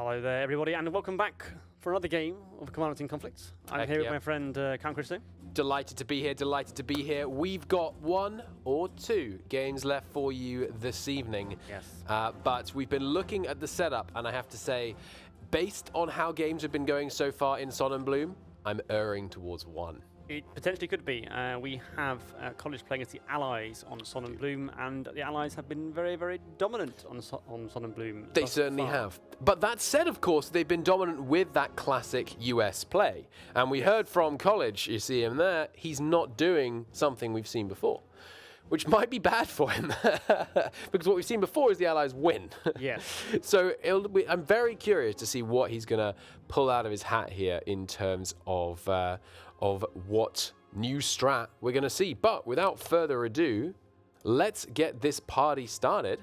Hello there, everybody, and welcome back for another game of Commanders in Conflict. I'm here with my friend Count Christo. Delighted to be here, delighted to be here. We've got 1 or 2 games left for you this evening. Yes. But we've been looking at the setup, and I have to say, based on how games have been going so far in Sonneblume, I'm erring towards 1. It potentially could be. We have College playing against the Allies on Sonneblume, and the Allies have been very, very dominant on Sonneblume. They certainly have. But that said, of course, they've been dominant with that classic US play. And we heard from College, you see him there, he's not doing something we've seen before, which might be bad for him. Because what we've seen before is the Allies win. Yes. So I'm very curious to see what he's going to pull out of his hat here in terms of what new strat we're going to see. But without further ado, let's get this party started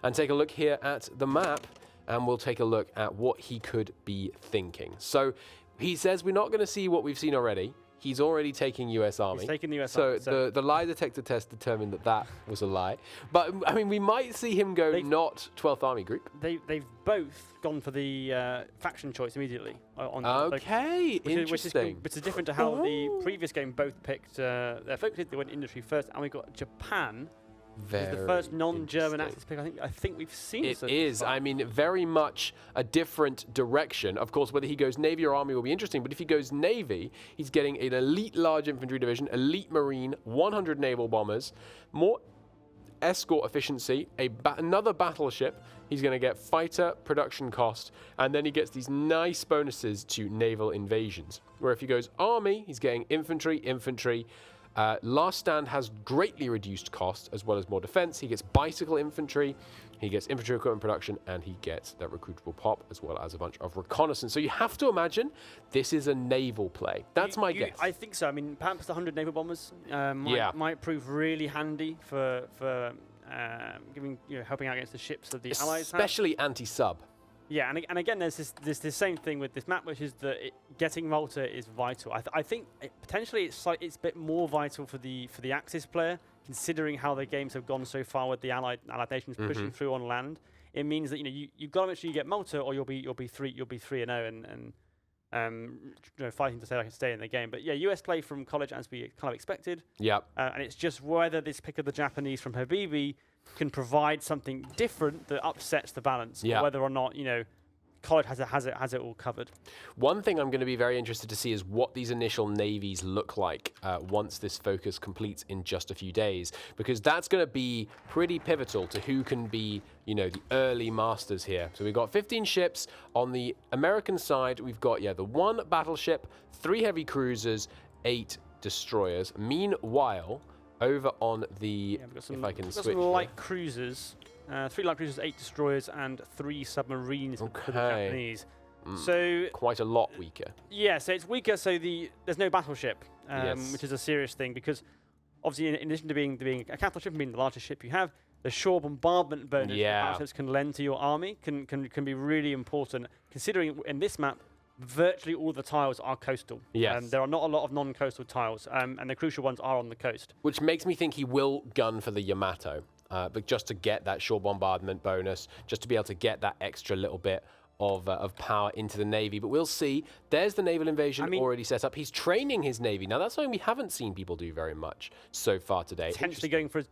and take a look here at the map, and we'll take a look at what he could be thinking. So he says we're not going to see what we've seen already. He's already taking US Army. He's taking the US so Army. So the lie detector test determined that that was a lie. But, I mean, we might see him go not 12th Army Group. They've both gone for the faction choice immediately. Okay, interesting. Which is different to how the previous game both picked their focus. They went industry first, and we got Japan. It's the first non-German Axis pick I think we've seen. It is. I mean, very much a different direction. Of course, whether he goes Navy or Army will be interesting, but if he goes Navy, he's getting an elite large infantry division, elite marine, 100 naval bombers, more escort efficiency, another battleship. He's going to get fighter production cost, and then he gets these nice bonuses to naval invasions. Where if he goes Army, he's getting infantry. Last Stand has greatly reduced cost as well as more defense. He gets bicycle infantry, he gets infantry equipment production, and he gets that recruitable pop as well as a bunch of reconnaissance. So you have to imagine this is a naval play. That's my guess. I think so. I mean, perhaps the 100 naval bombers might prove really handy for helping out against the ships of the Allies. Especially anti-sub. Yeah, and again, there's this same thing with this map, which is that getting Malta is vital. I think potentially it's a bit more vital for the Axis player, considering how the games have gone so far with the Allied nations pushing through on land. It means that you've got to make sure you get Malta, or you'll be 3-0 and fighting to stay in the game. But yeah, US play from College as we kind of expected. Yeah, and it's just whether this pick of the Japanese from Habibi can provide something different that upsets the balance, or whether or not College has it all covered. One thing I'm going to be very interested to see is what these initial navies look like once this focus completes in just a few days, because that's going to be pretty pivotal to who can be the early masters here. So we've got 15 ships on the American side. We've got the 1 battleship, 3 heavy cruisers, 8 destroyers. Meanwhile, over on the, if I can switch, some light cruisers, 3 light cruisers, 8 destroyers, and 3 submarines for the Japanese. So quite a lot weaker. Yeah, so it's weaker. So there's no battleship, which is a serious thing, because obviously, in addition to being a capital ship and being the largest ship you have, the shore bombardment bonus that battleships can lend to your army can be really important, considering in this map, virtually all the tiles are coastal. Yes. There are not a lot of non-coastal tiles, and the crucial ones are on the coast. Which makes me think he will gun for the Yamato, but just to get that shore bombardment bonus, just to be able to get that extra little bit of power into the Navy. But we'll see. There's the naval invasion already set up. He's training his Navy. Now, that's something we haven't seen people do very much so far today. Potentially going for a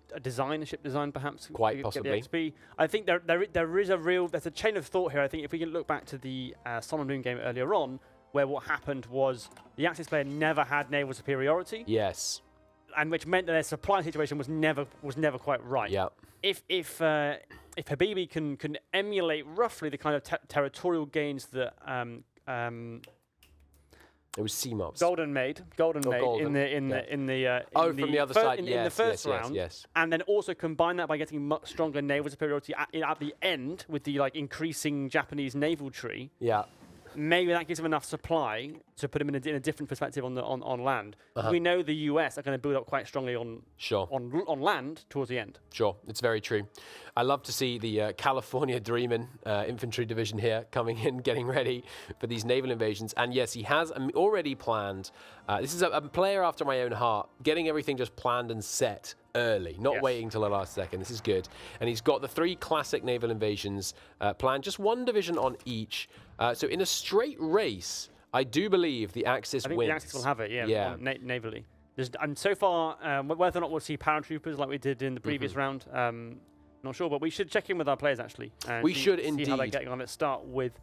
ship design, perhaps. Quite possibly. Get the XP. I think there's a chain of thought here. I think if we can look back to the Sonneblume game earlier on, where what happened was the Axis player never had naval superiority. Yes. And which meant that their supply situation was never quite right. Yeah. If Habibi can emulate roughly the kind of territorial gains that it was CMOBs. Golden made from the other side in the first round, and then also combine that by getting much stronger naval superiority at the end with the increasing Japanese naval tree. Yeah. Maybe that gives him enough supply to put him in a different perspective on land. We know the US are going to build up quite strongly on land towards the end. Sure, it's very true. I love to see the California Dreamin' infantry division here coming in, getting ready for these naval invasions. And yes, he has already planned. This is a player after my own heart, getting everything just planned and set early, not waiting till the last second. This is good. And he's got the 3 classic naval invasions planned, just 1 division on each. So in a straight race, I do believe the Axis I think wins. the Axis will have it, Yeah. navally. And so far, whether or not we'll see paratroopers like we did in the previous round, not sure, but we should check in with our players, actually. We should see how they're indeed. getting on. Let's start with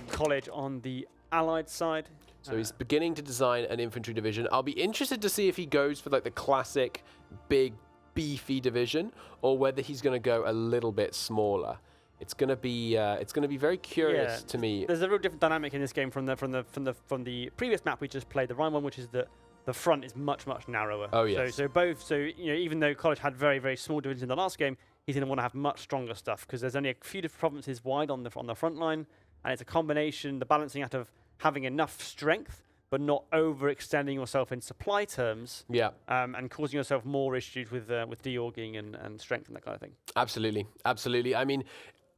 College on the Allied side. So he's beginning to design an infantry division. I'll be interested to see if he goes for like the classic big beefy division or whether he's going to go a little bit smaller. It's going to be very curious to me. There's a real different dynamic in this game from the previous map we just played, the Rhine one, which is that the front is much narrower. Oh yes. So even though College had very small divisions in the last game, he's going to want to have much stronger stuff because there's only a few different provinces wide on the front line, and it's a combination, the balancing act of having enough strength but not overextending yourself in supply terms, and causing yourself more issues with deorging and strength and that kind of thing. Absolutely. I mean,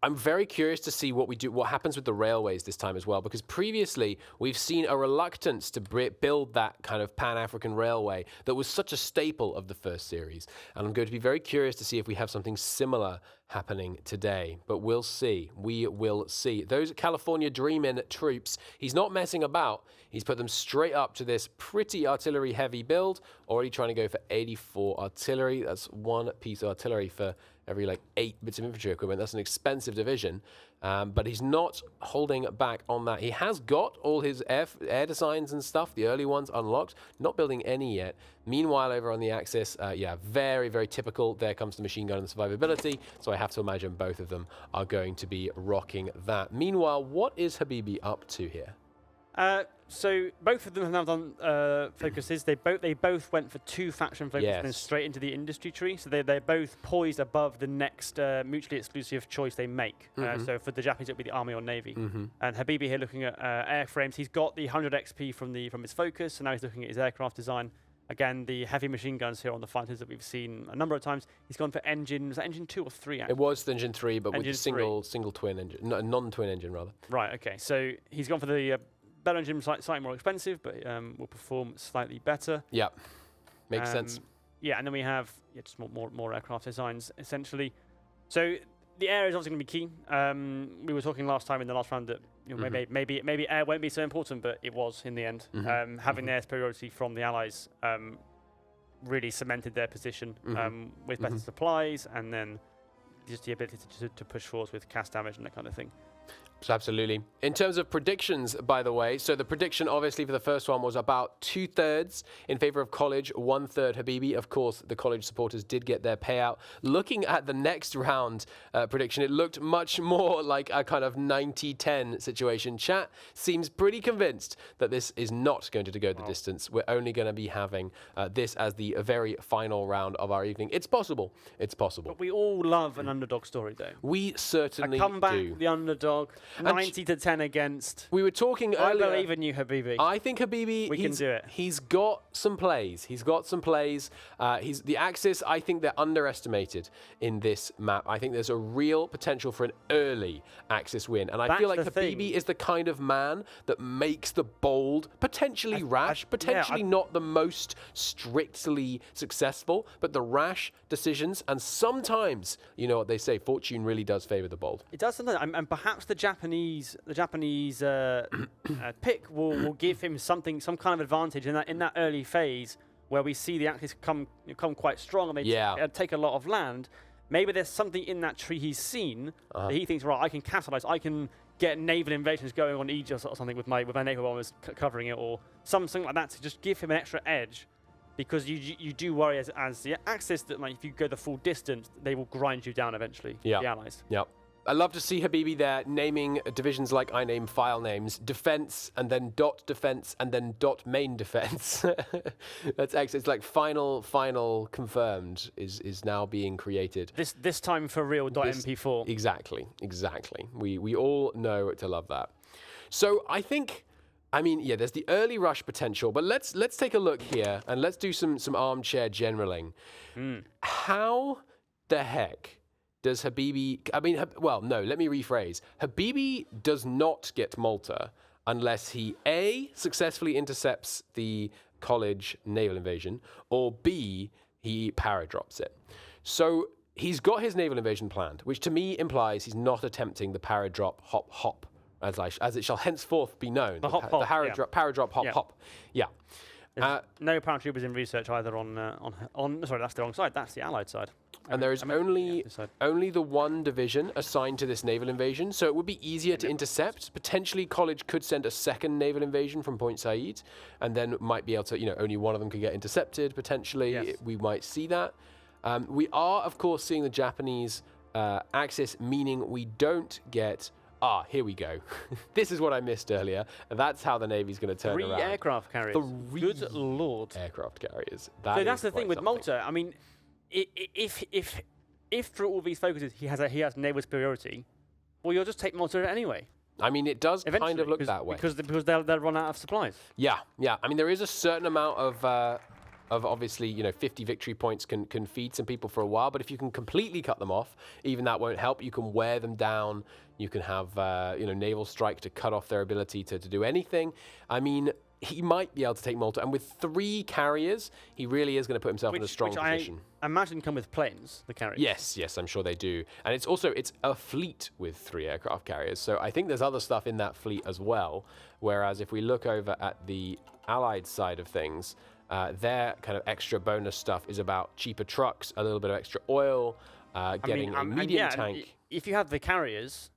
I'm very curious to see what happens with the railways this time as well, because previously we've seen a reluctance to build that kind of Pan-African railway that was such a staple of the first series. And I'm going to be very curious to see if we have something similar happening today, but we'll see. We will see. Those California Dreamin' troops, he's not messing about. He's put them straight up to this pretty artillery-heavy build, already trying to go for 84 artillery. That's one piece of artillery for every 8 bits of infantry equipment. That's an expensive division, but he's not holding back on that. He has got all his air designs and stuff, the early ones unlocked, not building any yet. Meanwhile, over on the Axis, very typical. There comes the machine gun and the survivability, so I have to imagine both of them are going to be rocking that. Meanwhile, what is Habibi up to here? So both of them have now done focuses. They both went for 2 faction focuses and then straight into the industry tree. So they're both poised above the next mutually exclusive choice they make. So for the Japanese, it would be the army or navy. And Habibi here looking at airframes. He's got the 100 XP from his focus, so now he's looking at his aircraft design. Again, the heavy machine guns here on the fighters that we've seen a number of times. He's gone for engine. Was that engine 2 or 3? Actually? It was engine 3, but engine with a single twin engine, non-twin engine rather. Right. Okay. So he's gone for the better engine, slightly more expensive, but will perform slightly better. Yeah, makes sense. Yeah, and then we have just more aircraft designs essentially. So the air is obviously going to be key. We were talking last time in the last round that maybe air won't be so important, but it was in the end. Having the air superiority from the Allies really cemented their position with better supplies, and then just the ability to push forwards with cast damage and that kind of thing. Absolutely. In terms of predictions, by the way, so the prediction obviously for the first one was about 2/3 in favor of College, 1/3 Habibi. Of course, the College supporters did get their payout. Looking at the next round prediction, it looked much more like a kind of 90-10 situation. Chat seems pretty convinced that this is not going to go the distance. We're only going to be having this as the very final round of our evening. It's possible. It's possible. But we all love an underdog story, though. We certainly do. A comeback, do. The underdog. 90-10 against. We were talking earlier. I believe in you, Habibi. I think Habibi. We can do it. He's got some plays. The Axis. I think they're underestimated in this map. I think there's a real potential for an early Axis win, and I feel like Habibi is the kind of man that makes the bold, potentially rash, potentially not the most strictly successful, but the rash decisions. And sometimes, you know what they say, fortune really does favor the bold. It does sometimes, and perhaps the Japanese pick will give him some kind of advantage in that early phase where we see the Axis come quite strong and they take a lot of land. Maybe there's something in that tree he's seen that he thinks, right, I can capitalize, I can get naval invasions going on Egypt or something with my naval bombers covering it, or something like that to just give him an extra edge. Because you do worry as the Axis that if you go the full distance, they will grind you down eventually, the Allies. Yeah. I love to see Habibi there naming divisions like I name file names. Defense, and then dot defense, and then dot main defense. That's excellent. It's like final confirmed is now being created. This time for real .mp4. Exactly. We all know to love that. So I think, there's the early rush potential, but let's take a look here and let's do some armchair generaling. How the heck does Habibi... let me rephrase. Habibi does not get Malta unless he, A, successfully intercepts the College naval invasion, or B, he paradrops it. So he's got his naval invasion planned, which to me implies he's not attempting the paradrop hop, as it shall henceforth be known. The hop, hop, Paradrop hop, hop. Yeah. No paratroopers in research either sorry, that's the wrong side. That's the Allied side. And there is only the one division assigned to this naval invasion, so it would be easier to intercept. Potentially, College could send a second naval invasion from Point Said, and then might be able to, only one of them could get intercepted. Potentially, we might see that. We are, of course, seeing the Japanese axis, meaning we don't get. Here we go. This is what I missed earlier. That's how the Navy's going to turn around. 3 aircraft carriers. Good lord. Aircraft carriers. So that's the thing with Malta. I mean, if through all these focuses he has naval superiority, well, you'll just take Malta anyway. I mean, it does kind of look that way. Because they'll run out of supplies. Yeah. I mean, there is a certain amount of obviously, 50 victory points can feed some people for a while, but if you can completely cut them off, even that won't help. You can wear them down. You can have, naval strike to cut off their ability to do anything. I mean, he might be able to take Malta, and with 3 carriers, he really is going to put himself in a strong position. I imagine come with planes, the carriers. Yes, I'm sure they do. And it's a fleet with 3 aircraft carriers, so I think there's other stuff in that fleet as well, whereas if we look over at the Allied side of things, their kind of extra bonus stuff is about cheaper trucks, a little bit of extra oil, getting a medium tank. If you have the carriers,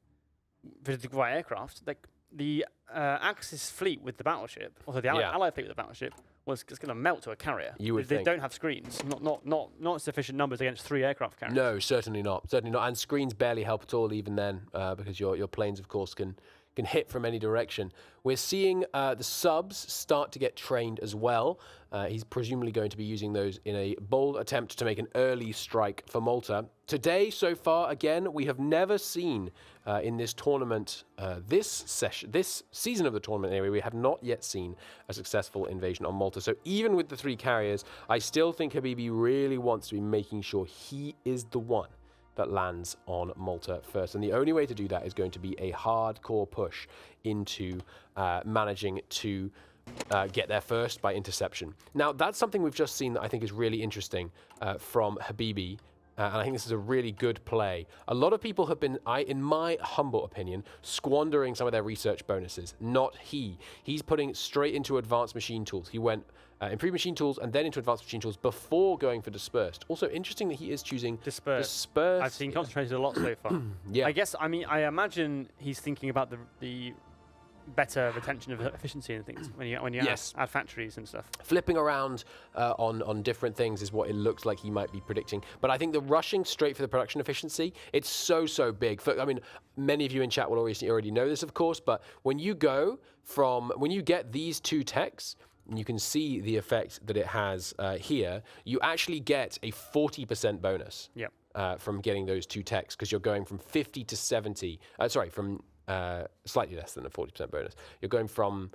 the right aircraft, like the Axis fleet with the battleship, also the Allied fleet with the battleship, was just going to melt to a carrier. You would think. They don't have screens, not sufficient numbers against 3 aircraft carriers. No, certainly not. And screens barely help at all even then, because your planes, of course, can hit from any direction. We're seeing the subs start to get trained as well. He's presumably going to be using those in a bold attempt to make an early strike for Malta. Today, so far, again, we have never seen in this tournament, this season of the tournament anyway, we have not yet seen a successful invasion on Malta. So even with the 3 carriers, I still think Habibi really wants to be making sure he is the one that lands on Malta first. And the only way to do that is going to be a hardcore push into managing to get there first by interception. Now, that's something we've just seen that I think is really interesting from Habibi. And I think this is a really good play. A lot of people have been, in my humble opinion, squandering some of their research bonuses. Not he. He's putting straight into advanced machine tools. He went improved machine tools and then into advanced machine tools before going for dispersed. Also interesting that he is choosing dispersed. I've seen concentrated a lot so far. I imagine he's thinking about the better retention of efficiency and things when you add factories and stuff. Flipping around on different things is what it looks like he might be predicting. But I think the rushing straight for the production efficiency, it's so big. Many of you in chat will already know this, of course, but when you get these 2 techs, you can see the effect that it has here. You actually get a 40% bonus from getting those 2 techs, because you're going from 50 to 70. From slightly less than a 40% bonus. You're going from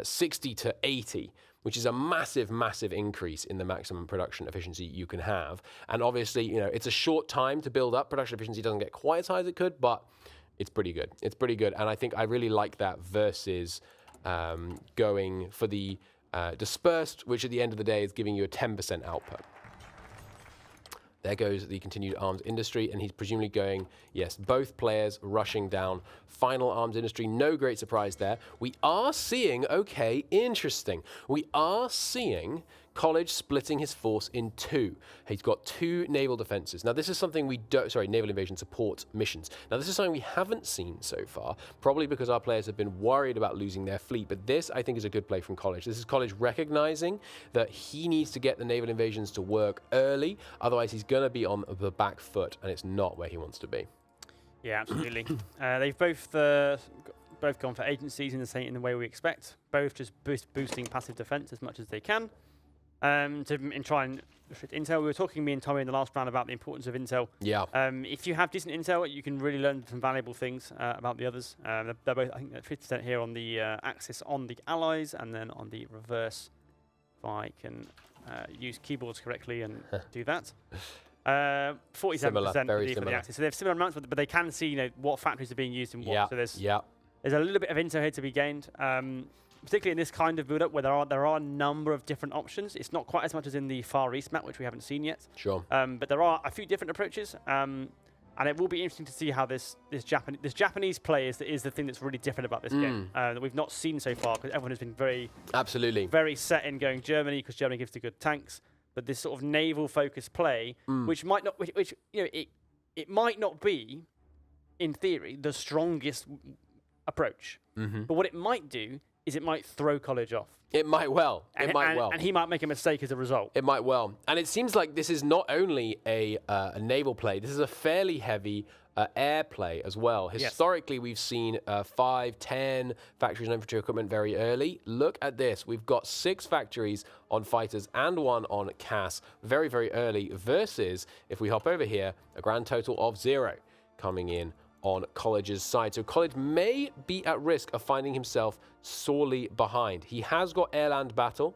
60 to 80, which is a massive increase in the maximum production efficiency you can have. And obviously, it's a short time to build up. Production efficiency doesn't get quite as high as it could, but it's pretty good. And I think I really like that versus going for the dispersed, which at the end of the day is giving you a 10% output. There goes the continued arms industry, and he's presumably going, yes, both players rushing down final arms industry. No great surprise there. We are seeing, we are seeing College splitting his force in 2. He's got 2 naval defenses. Now, this is something naval invasion support missions. Now, this is something we haven't seen so far, probably because our players have been worried about losing their fleet. But this, I think, is a good play from College. This is College recognizing that he needs to get the naval invasions to work early. Otherwise, he's going to be on the back foot, and it's not where he wants to be. Yeah, absolutely. They've both gone for agencies in the way we expect. Both just boosting passive defense as much as they can. To try and restrict intel. We were talking, me and Tommy, in the last round about the importance of intel. Yeah. If you have decent intel, you can really learn some valuable things about the others. They're both, I think, 50% here on the axis on the allies, and then on the reverse, if I can use keyboards correctly and do that. 47% for the axis. So they have similar amounts, but they can see what factories are being used in what. Yeah. So there's a little bit of intel here to be gained. Particularly in this kind of build-up where there are a number of different options. It's not quite as much as in the Far East map, which we haven't seen yet. Sure. But there are a few different approaches. And it will be interesting to see how this Japanese play is the thing that's really different about this game that we've not seen so far, because everyone has been very set in going Germany because Germany gives the good tanks. But this sort of naval focused play, which might not, which you know, it might not be, in theory, the strongest approach. But what it might do is it might throw college off. It might well. And he might make a mistake as a result. It might well. And it seems like this is not only a naval play, this is a fairly heavy air play as well. Historically, we've seen 5, 10 factories on infantry equipment very early. Look at this. We've got 6 factories on fighters and 1 on CAS very, very early versus, if we hop over here, a grand total of 0 coming in on College's side. So College may be at risk of finding himself sorely behind. He has got air-land battle.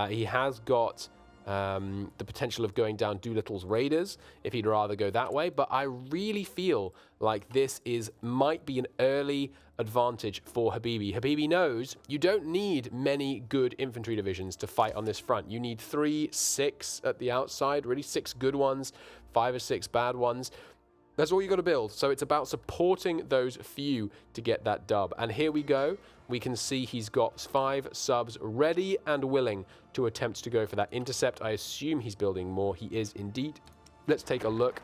He has got the potential of going down Doolittle's Raiders if he'd rather go that way. But I really feel like this might be an early advantage for Habibi. Habibi knows you don't need many good infantry divisions to fight on this front. You need 3, 6 at the outside, really 6 good ones, 5 or 6 bad ones. That's all you got to build. So it's about supporting those few to get that dub. And here we go. We can see he's got 5 subs ready and willing to attempt to go for that intercept. I assume he's building more. He is indeed. Let's take a look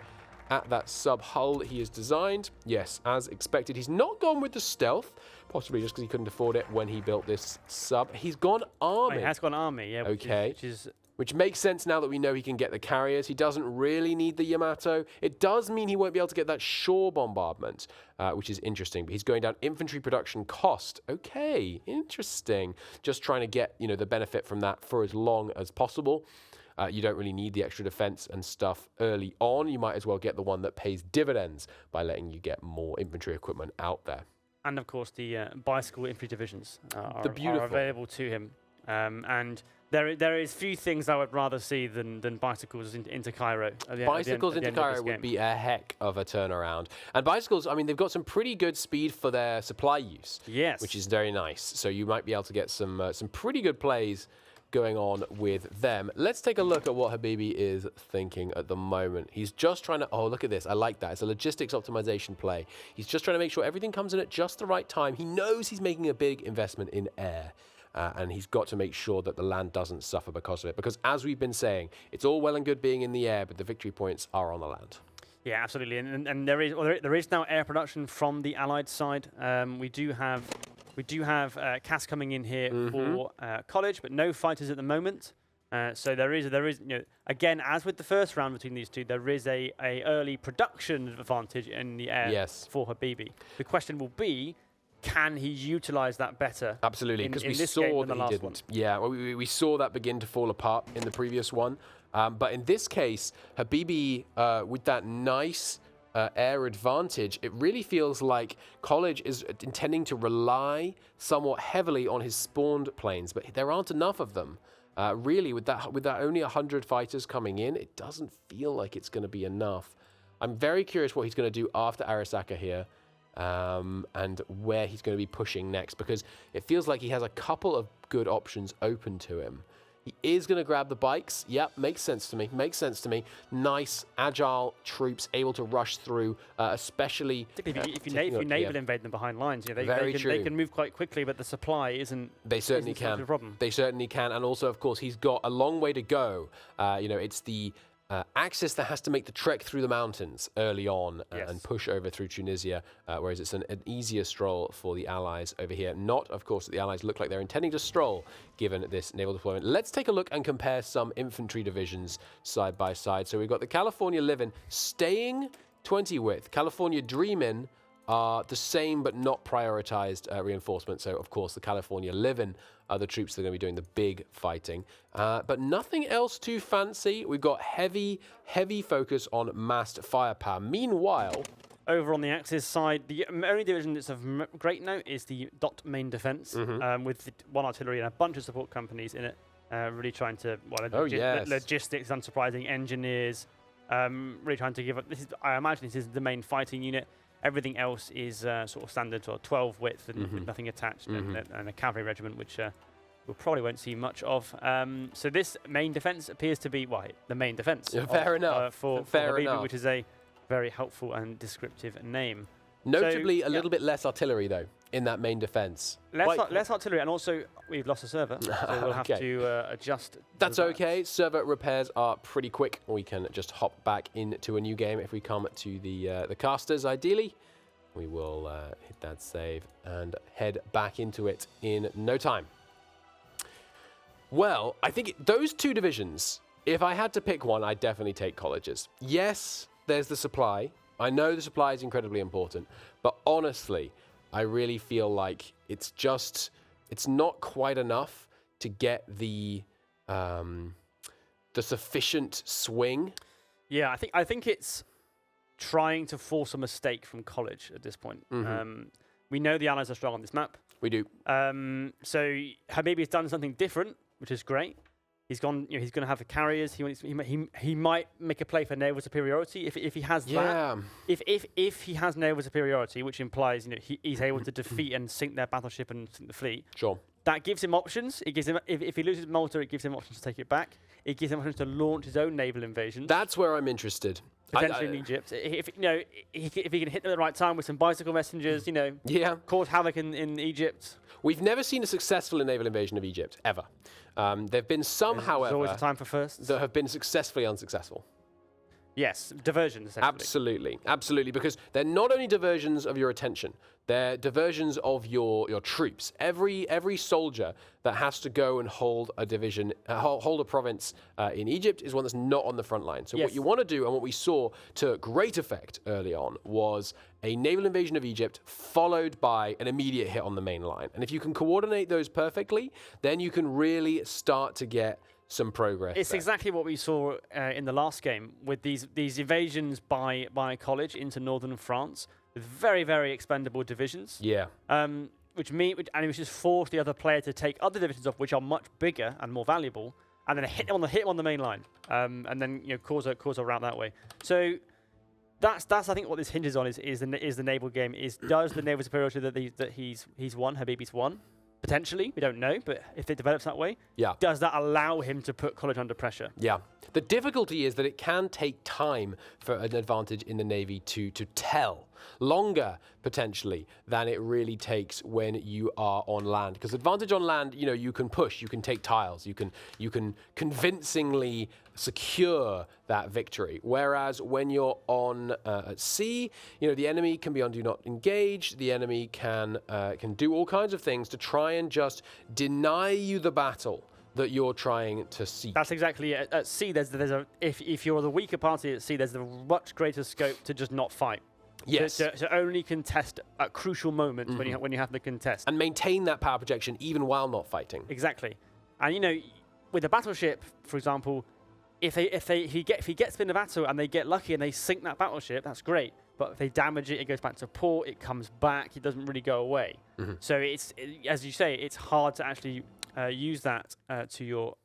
at that sub hull he has designed. Yes, as expected. He's not gone with the stealth, possibly just because he couldn't afford it when he built this sub. He's gone army. Oh, he has gone army, yeah. Okay. Which makes sense now that we know he can get the carriers. He doesn't really need the Yamato. It does mean he won't be able to get that shore bombardment, which is interesting. But he's going down infantry production cost. Okay, interesting. Just trying to get, you know, the benefit from that for as long as possible. You don't really need the extra defense and stuff early on. You might as well get the one that pays dividends by letting you get more infantry equipment out there. And of course, the bicycle infantry divisions are available to him. And there is few things I would rather see than bicycles into Cairo. Bicycles into Cairo would be a heck of a turnaround. And bicycles, I mean, they've got some pretty good speed for their supply use. Yes. Which is very nice. So you might be able to get some pretty good plays going on with them. Let's take a look at what Habibi is thinking at the moment. He's just trying to, oh, look at this. I like that. It's a logistics optimization play. He's just trying to make sure everything comes in at just the right time. He knows he's making a big investment in air. And he's got to make sure that the land doesn't suffer because of it. Because as we've been saying, it's all well and good being in the air, but the victory points are on the land. Yeah, absolutely. And there is now air production from the Allied side. We do have CAS coming in here for College, but no fighters at the moment. So there is, you know, again, as with the first round between these two, there is a early production advantage in the air for Habibi. The question will be, can he utilize that better? Absolutely, because we saw that he didn't. One? Yeah, well, we saw that begin to fall apart in the previous one. But in this case, Habibi, with that nice air advantage, it really feels like College is intending to rely somewhat heavily on his spawned planes, but there aren't enough of them. Really, with that only 100 fighters coming in, it doesn't feel like it's going to be enough. I'm very curious what he's going to do after Arasaka here. And where he's going to be pushing next, because it feels like he has a couple of good options open to him. He is going to grab the bikes. Yep, makes sense to me. Makes sense to me. Nice, agile troops able to rush through, especially if you naval invade them behind lines. You know, they can move quite quickly, but the supply isn't. They certainly can. The problem. They certainly can, and also, of course, he's got a long way to go. You know, it's the Axis that has to make the trek through the mountains early on and push over through Tunisia, whereas it's an easier stroll for the Allies over here. Not, of course, that the Allies look like they're intending to stroll, given this naval deployment. Let's take a look and compare some infantry divisions side by side. So we've got the California Living staying 20 width. California Dreamin' are the same but not prioritized reinforcement. So, of course, the California Living are the troops that are going to be doing the big fighting. But nothing else too fancy. We've got heavy focus on massed firepower. Meanwhile, over on the Axis side, the only division that's of great note is the Dot Main Defense, with one artillery and a bunch of support companies in it, really trying to, logistics, unsurprising, engineers, really trying to give up. I imagine this is the main fighting unit. Everything else is sort of standard, or 12 width and with nothing attached, and a cavalry regiment, which we probably won't see much of. So this main defence appears to be the main defence. Fair enough. For Habibi, which is a very helpful and descriptive name. Notably, So, a little bit less artillery, though, in that main defense. Less artillery, and also we've lost a server, so we'll have to adjust. That's okay. Server repairs are pretty quick. We can just hop back into a new game if we come to the casters, ideally. We will hit that save and head back into it in no time. Well, I think those two divisions, if I had to pick one, I'd definitely take colleges. Yes, there's the supply. I know the supply is incredibly important, but honestly, I really feel like it's not quite enough to get the sufficient swing. Yeah, I think it's trying to force a mistake from college at this point. We know the allies are strong on this map. We do. So Habibi has done something different, which is great. He's gone. He's going to have the carriers. He might make a play for naval superiority if he has that. If he has naval superiority, which implies he's able to defeat and sink their battleship and sink the fleet. Sure. That gives him options. It gives him if he loses Malta, it gives him options to take it back. It gives him options to launch his own naval invasion. That's where I'm interested. Potentially in Egypt. If he can hit them at the right time with some bicycle messengers, cause havoc in Egypt. We've never seen a successful naval invasion of Egypt, ever. There have been some, however, there's always a time for firsts, that have been successfully unsuccessful. Yes, diversions, essentially. Absolutely, because they're not only diversions of your attention, they're diversions of your troops. Every soldier that has to go and hold a division, hold a province in Egypt is one that's not on the front line. So what you want to do, and what we saw to great effect early on, was a naval invasion of Egypt followed by an immediate hit on the main line. And if you can coordinate those perfectly, then you can really start to get some progress. It's exactly what we saw in the last game with these evasions by college into northern France with very, very expendable divisions. Yeah. Which just forced the other player to take other divisions off, which are much bigger and more valuable, and then hit him on the main line, and then cause a rout that way. So that's I think what this hinges on is the naval game. Does the naval superiority that he's won, Habibi's won? Potentially, we don't know, but if it develops that way, does that allow him to put college under pressure? Yeah. The difficulty is that it can take time for an advantage in the Navy to tell. Longer, potentially, than it really takes when you are on land. Because advantage on land, you can push, you can take tiles, you can convincingly secure that victory. Whereas when you're on at sea, the enemy can be on do not engage. The enemy can do all kinds of things to try and just deny you the battle that you're trying to seek. That's exactly it. At sea, if you're the weaker party at sea, there's a much greater scope to just not fight. Yes. To only contest at crucial moments when you have to contest. And maintain that power projection even while not fighting. Exactly. And with a battleship, for example, if he gets in the battle and they get lucky and they sink that battleship, that's great. But if they damage it, it goes back to port, it comes back, it doesn't really go away. So as you say, it's hard to actually use that to your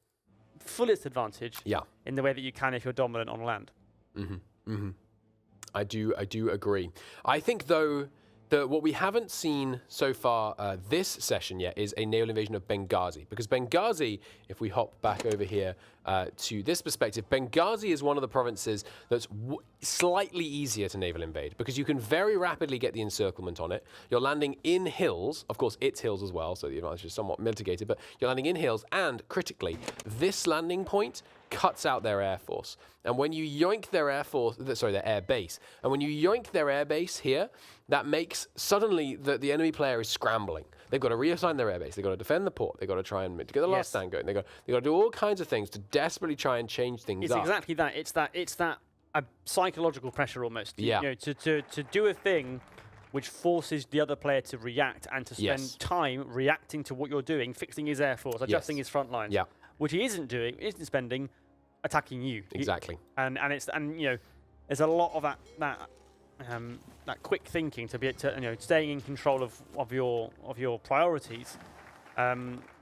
fullest advantage in the way that you can if you're dominant on land. I do agree. I think, though, that what we haven't seen so far this session yet is a naval invasion of Benghazi. Because Benghazi, if we hop back over here to this perspective, Benghazi is one of the provinces that's slightly easier to naval invade because you can very rapidly get the encirclement on it. You're landing in hills. Of course, it's hills as well, so the advantage is somewhat mitigated. But you're landing in hills, and critically, this landing point cuts out their air force. And when you yoink their their air base, and when you yoink their air base here, that makes suddenly the enemy player is scrambling. They've got to reassign their airbase. They've got to defend the port. They've got to try and get the last stand going. They've got to do all kinds of things to desperately try and change things up. It's exactly that. It's that psychological pressure almost. To do a thing which forces the other player to react and to spend time reacting to what you're doing, fixing his air force, adjusting his front lines. Yeah. Which he isn't doing, isn't spending attacking you. Exactly. And there's a lot of that quick thinking to be staying in control of your priorities,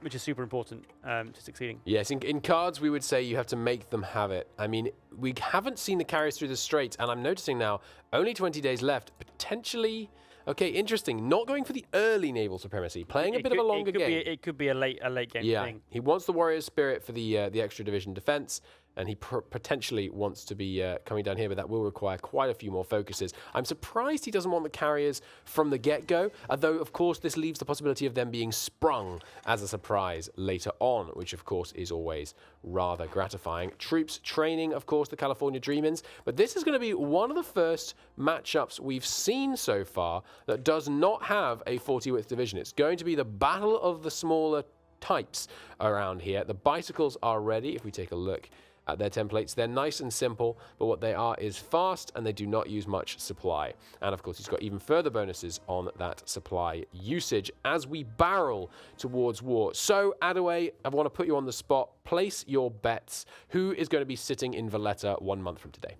which is super important to succeeding. Yes, in cards we would say you have to make them have it. I mean, we haven't seen the carriers through the straits, and I'm noticing now only 20 days left. Potentially, okay, interesting. Not going for the early naval supremacy, playing a bit of a longer game. It could be a late game thing. He wants the warrior spirit for the extra division defense. and he potentially wants to be coming down here, but that will require quite a few more focuses. I'm surprised he doesn't want the carriers from the get-go, although, of course, this leaves the possibility of them being sprung as a surprise later on, which, of course, is always rather gratifying. Troops training, of course, the California Dream-Ins, but this is going to be one of the first matchups we've seen so far that does not have a 40-width division. It's going to be the battle of the smaller types around here. The bicycles are ready. If we take a look at their templates, they're nice and simple, but what they are is fast and they do not use much supply. And of course, he's got even further bonuses on that supply usage as we barrel towards war. So, Adaway, I want to put you on the spot. Place your bets. Who is going to be sitting in Valletta 1 month from today?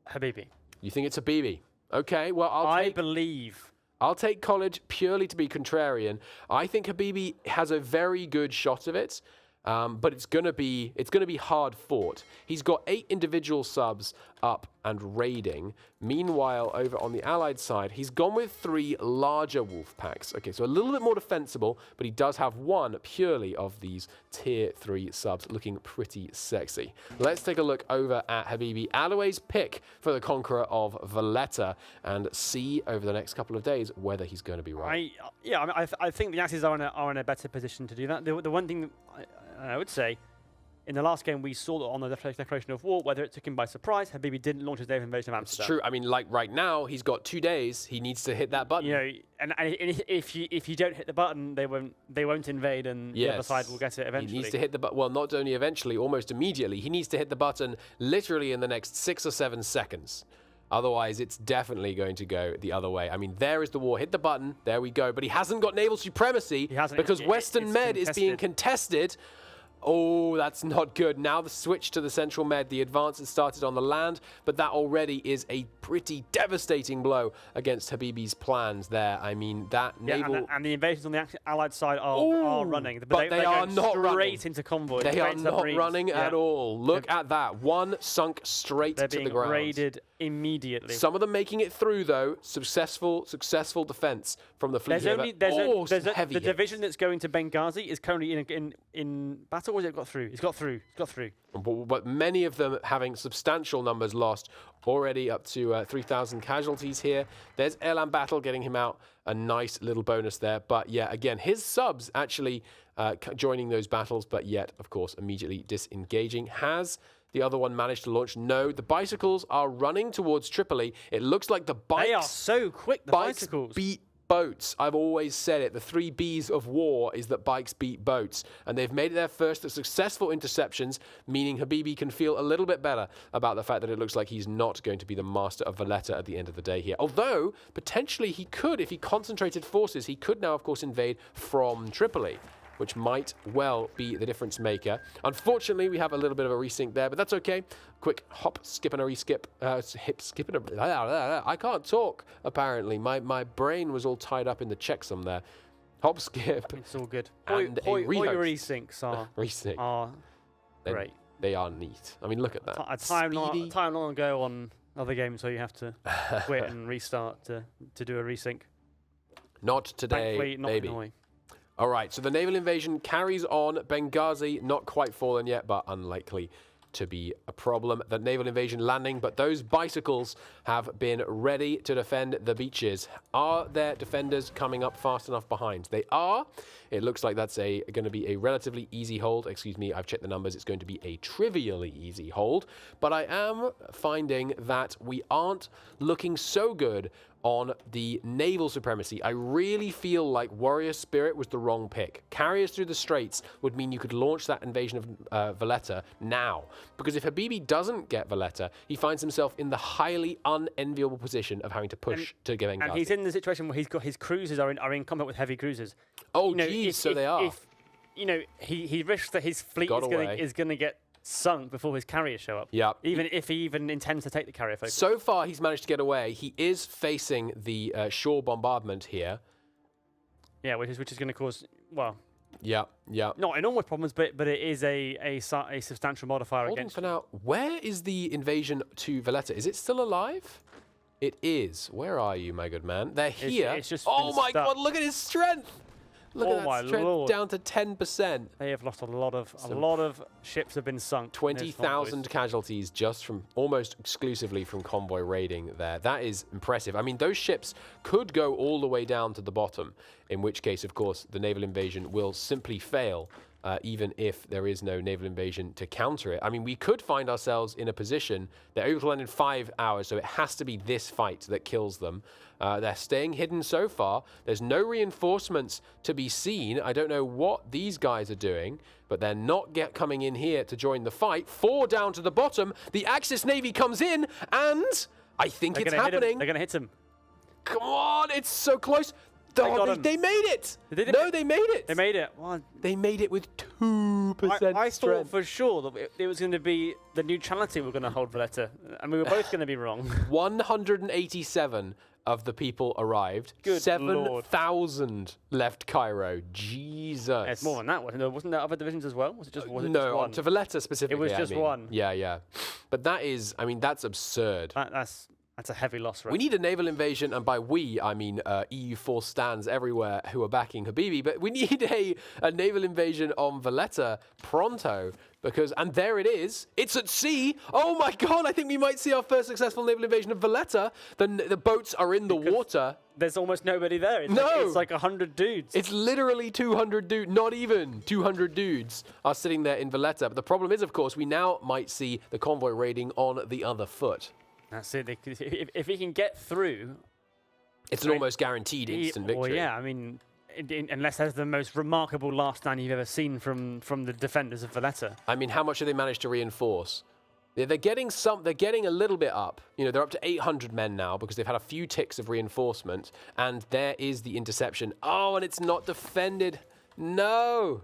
Habibi. You think it's Habibi? Okay, well, I'll take College purely to be contrarian. I think Habibi has a very good shot of it, but it's gonna be hard fought. He's got 8 individual subs up and raiding. Meanwhile, over on the Allied side, he's gone with 3 larger wolf packs. Okay, so a little bit more defensible, but he does have 1 purely of these tier 3 subs, looking pretty sexy. Let's take a look over at Habibi, Adaway's pick for the Conqueror of Valletta, and see over the next couple of days whether he's going to be right. I think the Axes are in a better position to do that. The one thing I would say, in the last game, we saw that on the declaration of war, whether it took him by surprise, Habibi didn't launch his naval invasion of Amsterdam. It's true. I mean, like right now, he's got 2 days. He needs to hit that button. You know, and if you don't hit the button, they won't invade, and the other side will get it eventually. He needs to hit the button. Well, not only eventually, almost immediately. He needs to hit the button literally in the next 6 or 7 seconds. Otherwise, it's definitely going to go the other way. I mean, there is the war. Hit the button. There we go. But he hasn't got naval supremacy because Western Med is being contested. Oh, that's not good. Now the switch to the Central Med, the advance has started on the land, but that already is a pretty devastating blow against Habibi's plans there. I mean, that naval... And the invasions on the Allied side are running. But they are not straight into convoy. They are not running at all. Look at that. 1 sunk straight to the ground. They're being raided immediately. Some of them making it through, though. Successful defense from the fleet. The division that's going to Benghazi is currently in battle. Or has it got through? It's got through. But many of them having substantial numbers lost, already up to 3,000 casualties here. There's Airland Battle getting him out a nice little bonus there. But yeah, again, his subs actually joining those battles, but yet, of course, immediately disengaging. Has the other one managed to launch? No. The bicycles are running towards Tripoli. It looks like the bikes... They are so quick, the bicycles. Beat boats. I've always said it. The 3 Bs of war is that bikes beat boats. And they've made it their first successful interceptions, meaning Habibi can feel a little bit better about the fact that it looks like he's not going to be the master of Valletta at the end of the day here. Although, potentially he could, if he concentrated forces, he could now, of course, invade from Tripoli, which might well be the difference maker. Unfortunately, we have a little bit of a resync there, but that's okay. Quick hop, skip and a reskip. Hip, skip and a... I can't talk, apparently. My brain was all tied up in the checksum there. Hop, skip. It's all good. And all your resyncs are great. They are neat. I mean, look at that. A time long ago on other games where you have to quit and restart to do a resync. Not today, Thankfully, not baby. annoying. All right, so the naval invasion carries on. Benghazi, not quite fallen yet, but unlikely to be a problem. The naval invasion landing, but those bicycles have been ready to defend the beaches. Are their defenders coming up fast enough behind? They are. It looks like that's going to be a relatively easy hold. Excuse me, I've checked the numbers. It's going to be a trivially easy hold. But I am finding that we aren't looking so good on the naval supremacy. I really feel like Warrior Spirit was the wrong pick. Carriers through the Straits would mean you could launch that invasion of Valletta now. Because if Habibi doesn't get Valletta, he finds himself in the highly unenviable position of having to push to get Benghazi. And he's in the situation where he's got his cruisers are in combat with heavy cruisers. Oh, geez, so they are. He risks that his fleet is going to get sunk before his carriers show up. Yeah. Even if he intends to take the carrier focus. So far, he's managed to get away. He is facing the shore bombardment here. Yeah, which is going to cause, well... Yeah. Not enormous problems, but it is a substantial modifier against... for now. Where is the invasion to Valletta? Is it still alive? It is. Where are you, my good man? They're here. It's just oh my stuck. God, look at his strength! Look Oh at my that strength lord. down to 10%. They have lost a lot of ships have been sunk. 20,000 casualties just from almost exclusively from convoy raiding there. That is impressive. I mean, those ships could go all the way down to the bottom, in which case, of course, the naval invasion will simply fail. Even if there is no naval invasion to counter it. I mean, we could find ourselves in a position they're able to land in 5 hours, so it has to be this fight that kills them. They're staying hidden so far. There's no reinforcements to be seen. I don't know what these guys are doing, but they're not coming in here to join the fight. 4 down to the bottom. The Axis Navy comes in, and I think it's happening. They're going to hit him. Come on, it's so close. They made it! They made it! They made it. Well, they made it with 2% I thought strength. for sure that it was going to be the neutrality we're going to hold Valletta, and we were both going to be wrong. 187 of the people arrived. Good 7,000 left Cairo. Jesus. Yeah, it's more than that, wasn't there? Wasn't there other divisions as well? Was it just one? To Valletta specifically. It was just one. Yeah. But that is, I mean, that's absurd. That's a heavy loss, right? We need a naval invasion, and by we, I mean EU force stands everywhere who are backing Habibi, but we need a naval invasion on Valletta pronto, and there it is. It's at sea. Oh my God, I think we might see our first successful naval invasion of Valletta. The boats are in the water. There's almost nobody there. It's like 100 dudes. It's literally 200 dudes, not even 200 dudes are sitting there in Valletta. But the problem is, of course, we now might see the convoy raiding on the other foot. That's it. If he can get through, it's an almost guaranteed instant victory. Well, yeah. I mean, unless there's the most remarkable last stand you've ever seen from the defenders of Valletta. I mean, how much have they managed to reinforce? They're getting a little bit up. You know, they're up to 800 men now because they've had a few ticks of reinforcement, and there is the interception. Oh, and it's not defended. No,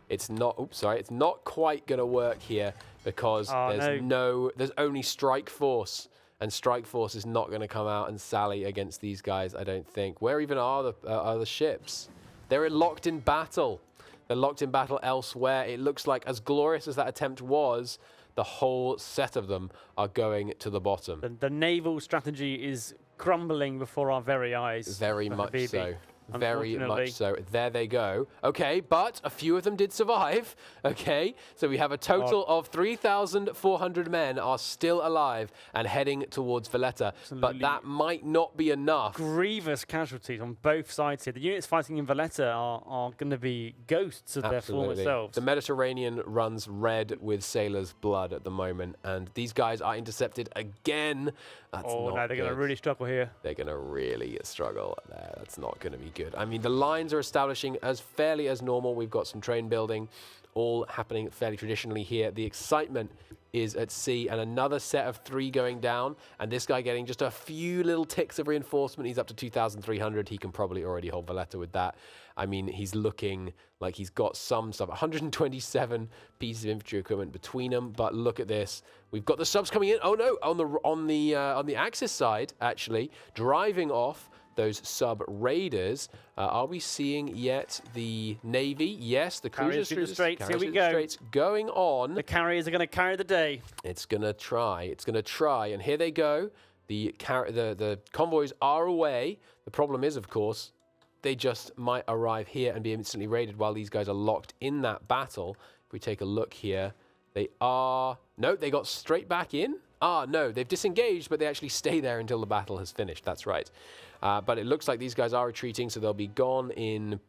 it's not. Oops, sorry. It's not quite going to work here because there's only strike force. And Strike Force is not going to come out and sally against these guys, I don't think. Where even are the ships? They're locked in battle. They're locked in battle elsewhere. It looks like, as glorious as that attempt was, the whole set of them are going to the bottom. The naval strategy is crumbling before our very eyes. Very much Habibi. so. Very much so. There they go. Okay, but a few of them did survive. Okay, so we have a total of 3,400 men are still alive and heading towards Valletta. Absolutely. But that might not be enough. Grievous casualties on both sides here. The units fighting in Valletta are going to be ghosts of their former selves. The Mediterranean runs red with sailors' blood at the moment, and these guys are intercepted again. That's not they're going to really struggle here. They're going to really struggle there. That's not going to be good. I mean, the lines are establishing as fairly as normal. We've got some train building all happening fairly traditionally here. The excitement is at sea, and another set of 3 going down, and this guy getting just a few little ticks of reinforcement. He's up to 2,300. He can probably already hold Valletta with that. I mean, he's looking like he's got some stuff. 127 pieces of infantry equipment between them, but look at this. We've got the subs coming in. Oh no, on the Axis side, actually, driving off those sub-raiders. Are we seeing yet the Navy? Yes, the cruisers through the straits. Here we go. Straits going on. The carriers are going to carry the day. It's going to try. It's going to try. And here they go. The convoys are away. The problem is, of course, they just might arrive here and be instantly raided while these guys are locked in that battle. If we take a look here, they are... No, they got straight back in. No, they've disengaged, but they actually stay there until the battle has finished. That's right. But it looks like these guys are retreating, so they'll be gone in,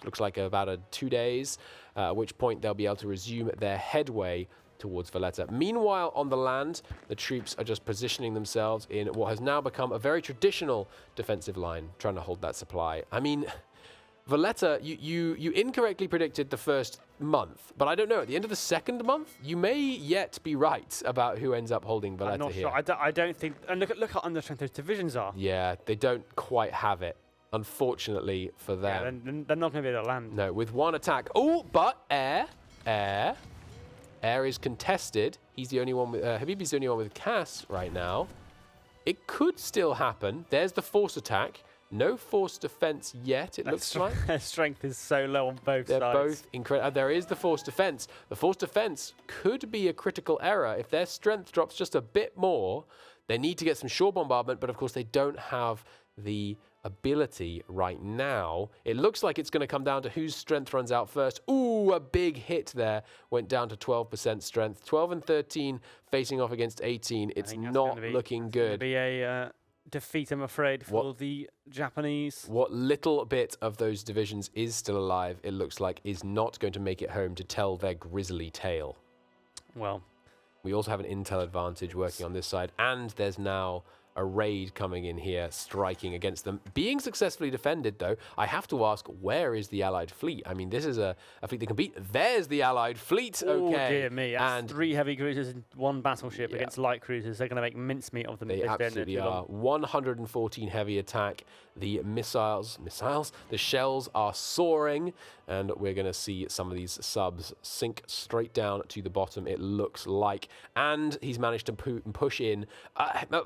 looks like about 2 days, at which point they'll be able to resume their headway towards Valletta. Meanwhile, on the land, the troops are just positioning themselves in what has now become a very traditional defensive line, trying to hold that supply. I mean, Valletta, you incorrectly predicted the first month, but I don't know. At the end of the second month, you may yet be right about who ends up holding Valletta I'm not here. sure. I don't think... And look how understrength those divisions are. Yeah, they don't quite have it, unfortunately for them. Yeah, they're not going to be able to land. No, with one attack. Oh, but Air is contested. He's the only one with... Habibi's the only one with Cass right now. It could still happen. There's the force attack. No force defense yet, it looks like. Their strength is so low on both sides. They're both incredible. There is the force defense. The force defense could be a critical error. If their strength drops just a bit more, they need to get some shore bombardment, but of course they don't have the ability right now. It looks like it's going to come down to whose strength runs out first. Ooh, a big hit there. Went down to 12% strength. 12 and 13 facing off against 18. It's not looking good. Be a defeat, I'm afraid, for the Japanese. What little bit of those divisions is still alive, it looks like, is not going to make it home to tell their grisly tale. Well, we also have an intel advantage working on this side, and there's now a raid coming in here, striking against them. Being successfully defended, though, I have to ask, where is the Allied fleet? I mean, this is a fleet that can beat. There's the Allied fleet, okay. Oh, dear me. That's 3 heavy cruisers and 1 battleship against light cruisers. They're going to make mincemeat of them. They absolutely are. 114 heavy attack. The missiles, the shells are soaring, and we're going to see some of these subs sink straight down to the bottom, it looks like. And he's managed to push in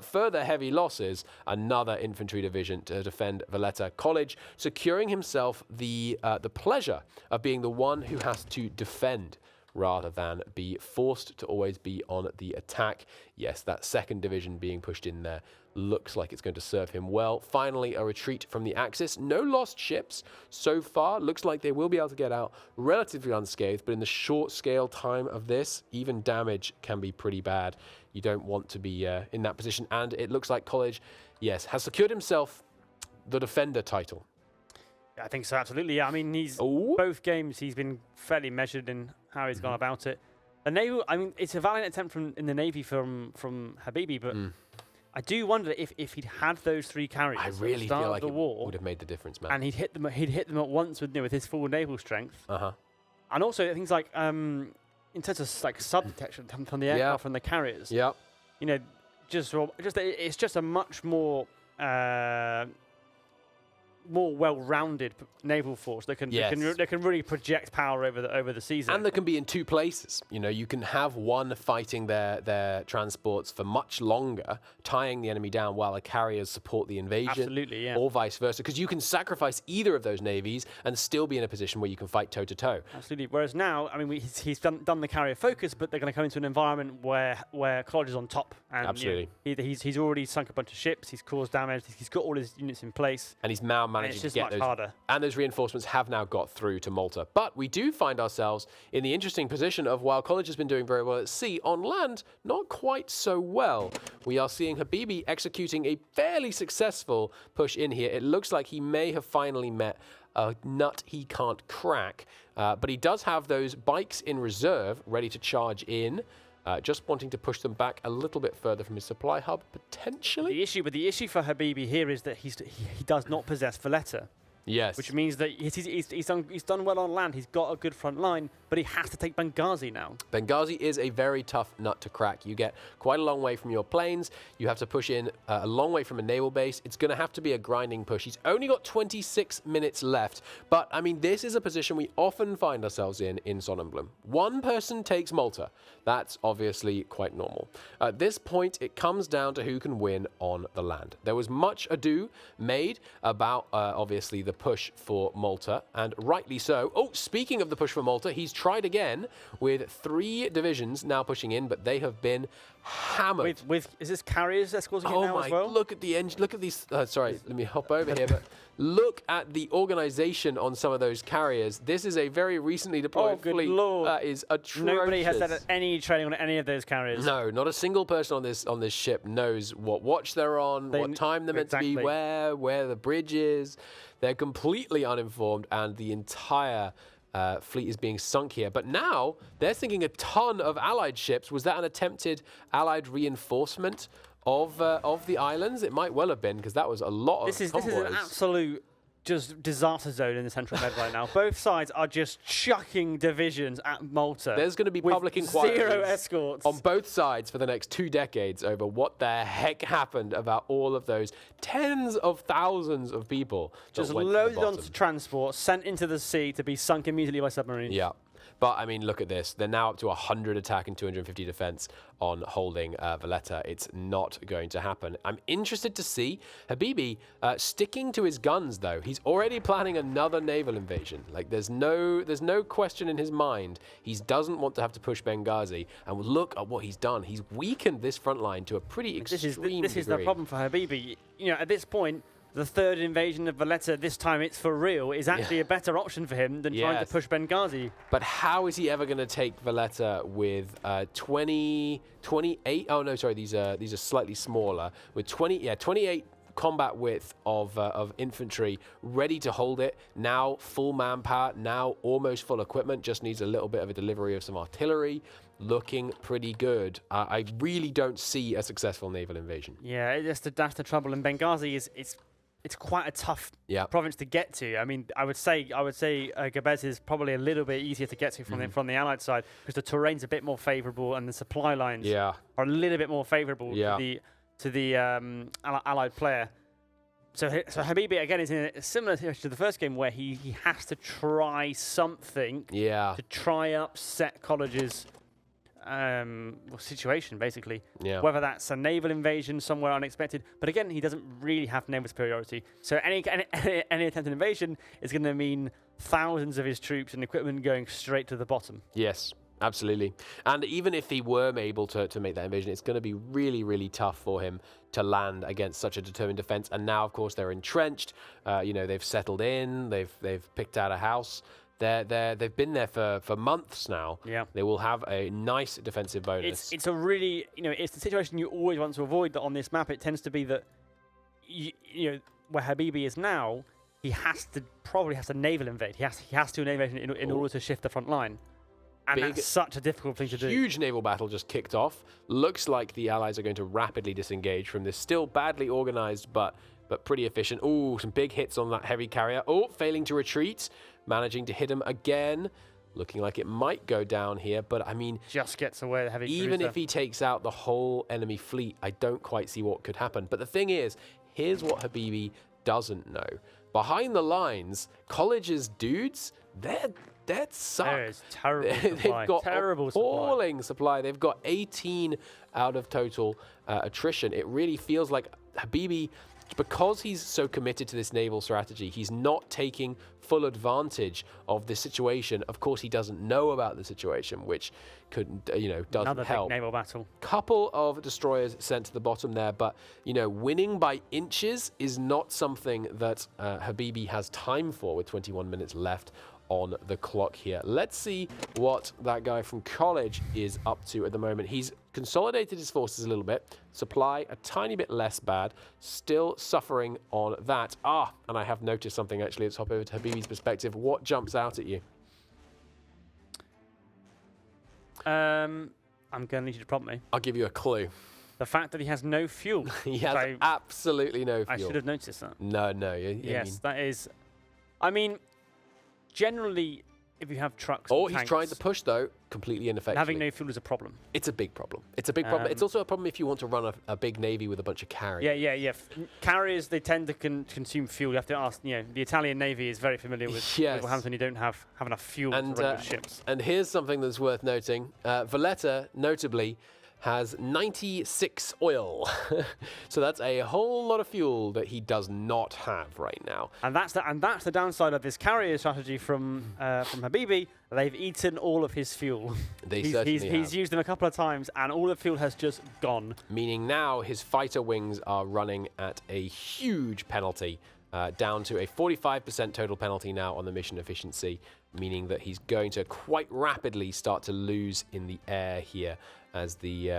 further heavy losses, another infantry division to defend Valletta College, securing himself the pleasure of being the one who has to defend rather than be forced to always be on the attack. Yes, that 2nd division being pushed in there looks like it's going to serve him well. Finally, a retreat from the Axis. No lost ships so far. Looks like they will be able to get out relatively unscathed, but in the short scale time of this, even damage can be pretty bad. You don't want to be in that position. And it looks like College, yes, has secured himself the Defender title. I think so, absolutely. Yeah, I mean, both games he's been fairly measured in how he's gone about it. The Navy, I mean, it's a valiant attempt in the Navy from Habibi, but I do wonder if he'd had those 3 carriers. I really feel like it would have made the difference, man. And he'd hit them at once with his full naval strength. And also things like in terms of like sub detection from the aircraft from the carriers. Yeah. You know, it's just a much more well-rounded naval force that can really project power over the season. And that can be in 2 places. You know, you can have one fighting their transports for much longer, tying the enemy down while the carriers support the invasion. Absolutely, yeah. Or vice versa, because you can sacrifice either of those navies and still be in a position where you can fight toe-to-toe. Absolutely. Whereas now, I mean, he's done the carrier focus, but they're going to come into an environment where College is on top. And, absolutely. You know, he's already sunk a bunch of ships, he's caused damage, he's got all his units in place. And he's now managing to get those. Harder. And those reinforcements have now got through to Malta. But we do find ourselves in the interesting position of, while College has been doing very well at sea, on land, not quite so well. We are seeing Habibi executing a fairly successful push in here. It looks like he may have finally met a nut he can't crack. But he does have those bikes in reserve, ready to charge in. Just wanting to push them back a little bit further from his supply hub, potentially. The issue for Habibi here is that he does not possess Valletta. Yes. Which means that he's done well on land. He's got a good front line, but he has to take Benghazi now. Benghazi is a very tough nut to crack. You get quite a long way from your planes. You have to push in a long way from a naval base. It's going to have to be a grinding push. He's only got 26 minutes left. But, I mean, this is a position we often find ourselves in Sonneblume. One person takes Malta. That's obviously quite normal. At this point, it comes down to who can win on the land. There was much ado made about, obviously, the push for Malta, and rightly so. Oh, speaking of the push for Malta, he's tried again with 3 divisions now pushing in, but they have been hammered. Is this carriers escorting it now as well? Look at the engine. Look at these. Sorry, let me hop over here. But look at the organization on some of those carriers. This is a very recently deployed fleet. Lord. That is atrocious. Nobody has had any training on any of those carriers. No, not a single person on this ship knows what watch they're on, what time they're meant to be, where the bridge is. They're completely uninformed, and the entire fleet is being sunk here. But now they're sinking a ton of Allied ships. Was that an attempted Allied reinforcement of the islands? It might well have been, because that was a lot of This is an absolute just disaster zone in the central med right now. Both sides are just chucking divisions at Malta. There's going to be public inquiries 0 escorts on both sides for the next 2 decades over what the heck happened about all of those tens of thousands of people just loaded onto transport, sent into the sea to be sunk immediately by submarine. Yeah. But, I mean, look at this. They're now up to 100 attack and 250 defense on holding Valletta. It's not going to happen. I'm interested to see Habibi sticking to his guns, though. He's already planning another naval invasion. Like, there's no question in his mind. He doesn't want to have to push Benghazi. And look at what he's done. He's weakened this front line to a pretty extreme degree. This is the problem for Habibi. You know, at this point, the third invasion of Valletta, this time it's for real, is actually a better option for him than trying to push Benghazi. But how is he ever going to take Valletta with 28? Oh no, sorry, these are slightly smaller. With 28 combat width of infantry ready to hold it. Now full manpower, now almost full equipment, just needs a little bit of a delivery of some artillery. Looking pretty good. I really don't see a successful naval invasion. Yeah, that's the trouble. And Benghazi it's quite a tough province to get to. I mean, I would say Gabez is probably a little bit easier to get to from the Allied side because the terrain's a bit more favourable and the supply lines are a little bit more favourable to the Allied player. So Habibi again is in a similar situation to the first game where he has to try something to try upset College's situation, basically. Whether that's a naval invasion somewhere unexpected, but again, he doesn't really have naval superiority. So any attempted invasion is going to mean thousands of his troops and equipment going straight to the bottom. Yes, absolutely. And even if he were able to make that invasion, it's going to be really, really tough for him to land against such a determined defense. And now, of course, they're entrenched. They've settled in. They've picked out a house. They've been there for months now. Yeah. They will have a nice defensive bonus. It's a really, it's the situation you always want to avoid. That on this map, it tends to be that where Habibi is now, he probably has to naval invade. He has to invade in order to shift the front line. And that's such a difficult thing to do. Huge naval battle just kicked off. Looks like the Allies are going to rapidly disengage from this still badly organized but pretty efficient. Oh, some big hits on that heavy carrier. Oh, failing to retreat. Managing to hit him again. Looking like it might go down here, but I mean... Just gets away the heavy cruiser. Even if he takes out the whole enemy fleet, I don't quite see what could happen. But the thing is, here's what Habibi doesn't know. Behind the lines, College's dudes, they're suck. There is terrible supply. They've got terrible appalling supply. They've got 18 out of total attrition. It really feels like Habibi, because he's so committed to this naval strategy, he's not taking full advantage of the situation. Of course, he doesn't know about the situation, which could, doesn't Another help. Big naval battle. Couple of destroyers sent to the bottom there, but winning by inches is not something that Habibi has time for with 21 minutes left on the clock here. Let's see what that guy from college is up to at the moment. He's consolidated his forces a little bit. Supply a tiny bit less bad. Still suffering on that. And I have noticed something actually. Let's hop over to Habibi's perspective. What jumps out at you? I'm going to need you to prompt me. I'll give you a clue. The fact that he has no fuel. He has absolutely no fuel. I should have noticed that. No. Yes, that is... I mean, generally, if you have trucks he's trying to push, though, completely ineffectually. Having no fuel is a problem. It's a big problem. It's a big problem. It's also a problem if you want to run a big navy with a bunch of carriers. Yeah. Carriers, they tend to consume fuel. You have to ask, the Italian Navy is very familiar with what happens when you don't have enough fuel to run your ships. And here's something that's worth noting. Valletta, notably, has 96 oil. So that's a whole lot of fuel that he does not have right now. And that's the downside of this carrier strategy from Habibi. They've eaten all of his fuel. He's used them a couple of times, and all the fuel has just gone. Meaning now his fighter wings are running at a huge penalty, down to a 45% total penalty now on the mission efficiency, meaning that he's going to quite rapidly start to lose in the air here, as the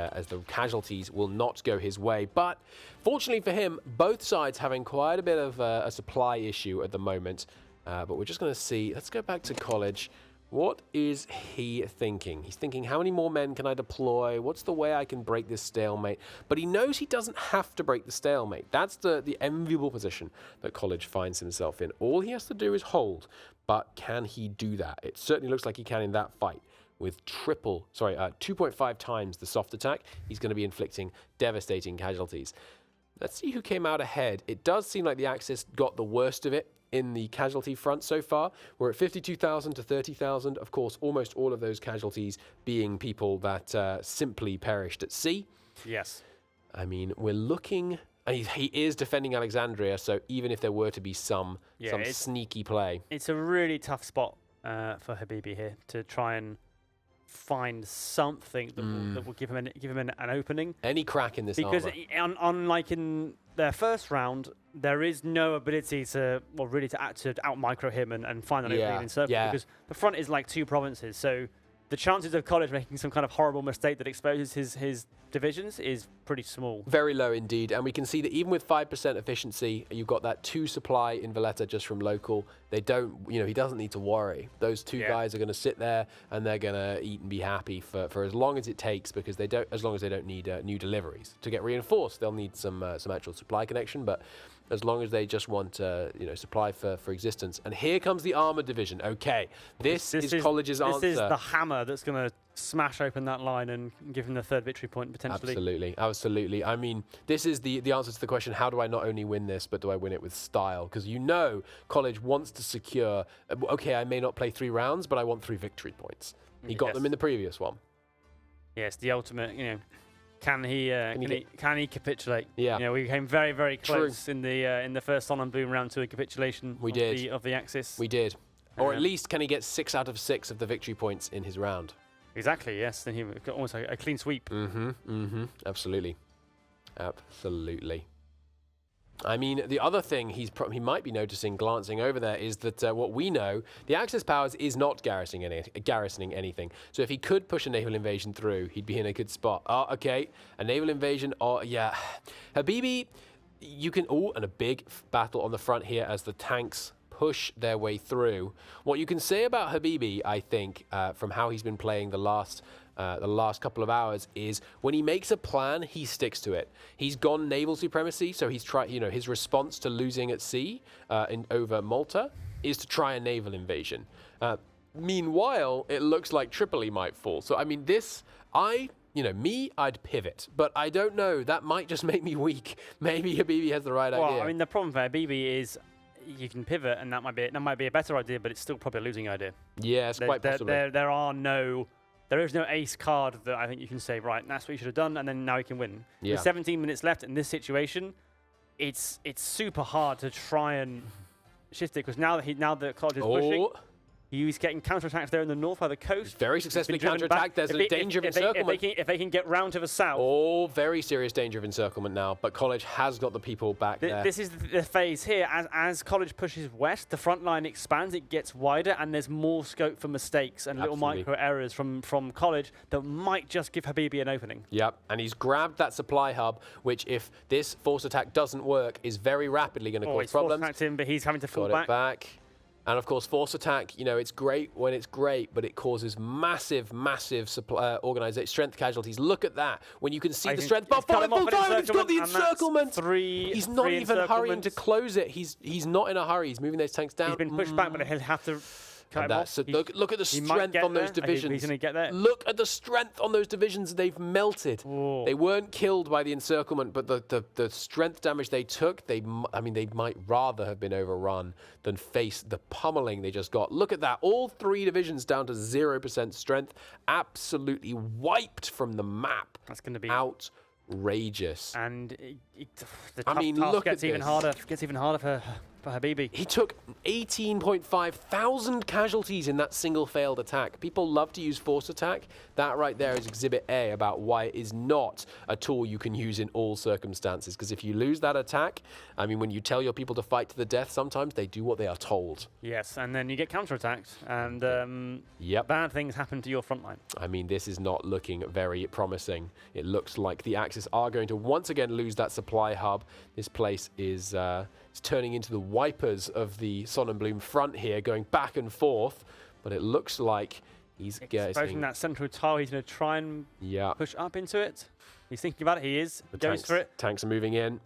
casualties will not go his way. But fortunately for him, both sides having quite a bit of a supply issue at the moment. But we're just going to see. Let's go back to college. What is he thinking? He's thinking, how many more men can I deploy? What's the way I can break this stalemate? But he knows he doesn't have to break the stalemate. That's the enviable position that college finds himself in. All he has to do is hold. But can he do that? It certainly looks like he can in that fight. With 2.5 times the soft attack, he's going to be inflicting devastating casualties. Let's see who came out ahead. It does seem like the Axis got the worst of it in the casualty front so far. We're at 52,000 to 30,000. Of course, almost all of those casualties being people that simply perished at sea. Yes. I mean, we're looking... He is defending Alexandria, so even if there were to be some sneaky play... It's a really tough spot for Habibi here to try and find something that will give him an opening. Any crack in this because armor. unlike in their first round, there is no ability to, well, really to out micro him and find an opening in circle because the front is like 2 provinces. So the chances of College making some kind of horrible mistake that exposes his divisions is pretty small. Very low indeed. And we can see that even with 5% efficiency, you've got that 2 supply in Valletta just from local. They don't, he doesn't need to worry. Those 2 guys are going to sit there and they're going to eat and be happy for as long as it takes, because as long as they don't need new deliveries. To get reinforced, they'll need some actual supply connection, but as long as they just want supply for existence. And here comes the armored division. Okay, this is College's answer. This is the hammer that's going to smash open that line and give him the 3rd victory point potentially. Absolutely. I mean, this is the answer to the question, how do I not only win this, but do I win it with style? Because College wants to secure, okay, I may not play 3 rounds, but I want 3 victory points. He got them in the previous one. Yes, the ultimate, Can he capitulate? Yeah. We came very, very close in the first Sonneblume round to a capitulation of the Axis. We did. Or at least can he get 6 out of 6 of the victory points in his round? Exactly, yes. Then he got almost a clean sweep. Absolutely. I mean, the other thing he might be noticing glancing over there is that what we know, the Axis powers is not garrisoning anything. So if he could push a naval invasion through, he'd be in a good spot. Oh, okay, a naval invasion. Oh, yeah. Habibi, you can... Oh, and a big battle on the front here as the tanks push their way through. What you can say about Habibi, I think, from how he's been playing the last couple of hours, is when he makes a plan, he sticks to it. He's gone naval supremacy, so he's tried. His response to losing at sea over Malta is to try a naval invasion. Meanwhile, it looks like Tripoli might fall. So I mean, I'd pivot, but I don't know. That might just make me weak. Maybe Habibi has the right idea. Well, I mean, the problem for Habibi is you can pivot, and that might be a better idea, but it's still probably a losing idea. Yeah, it's quite possible. There is no ace card that I think you can say, right, that's what you should have done, and then now you can win. Yeah. With 17 minutes left in this situation, it's super hard to try and shift it, because now that College is pushing, he's getting counterattacks there in the north by the coast. Very successfully counterattacked. There's a danger of encirclement. If they can get round to the south. Oh, very serious danger of encirclement now, but College has got the people back there. This is the phase here. As College pushes west, the front line expands, it gets wider, and there's more scope for mistakes and little micro errors from College that might just give Habibi an opening. Yep, and he's grabbed that supply hub, which, if this force attack doesn't work, is very rapidly going to cause problems. Force attacked him, but he's having to fall back. And of course, force attack, it's great when it's great, but it causes massive strength casualties. Look at that. When you can see the strength. But full time, he's got the encirclement. He's not even hurrying to close it. He's not in a hurry. He's moving those tanks down. He's been pushed back, but he'll have to... So look at the strength on those divisions. He's going to get there. Look at the strength on those divisions. They've melted. Whoa. They weren't killed by the encirclement, but the strength damage they took, they might rather have been overrun than face the pummeling they just got. Look at that. All 3 divisions down to 0% strength. Absolutely wiped from the map. That's going to be outrageous. And the task gets even harder. Gets even harder for Habibi. He took 18.5 thousand casualties in that single failed attack. People love to use force attack. That right there is Exhibit A about why it is not a tool you can use in all circumstances. Because if you lose that attack, when you tell your people to fight to the death, sometimes they do what they are told. Yes, and then you get counterattacked, and bad things happen to your front line. This is not looking very promising. It looks like the Axis are going to once again lose that supply hub. This place is turning into the wipers of the Sonnenblume front here, going back and forth, but it looks like he's exposing that central tile. He's going to try and push up into it. He's thinking about it. He is. Goes for it. Tanks are moving in.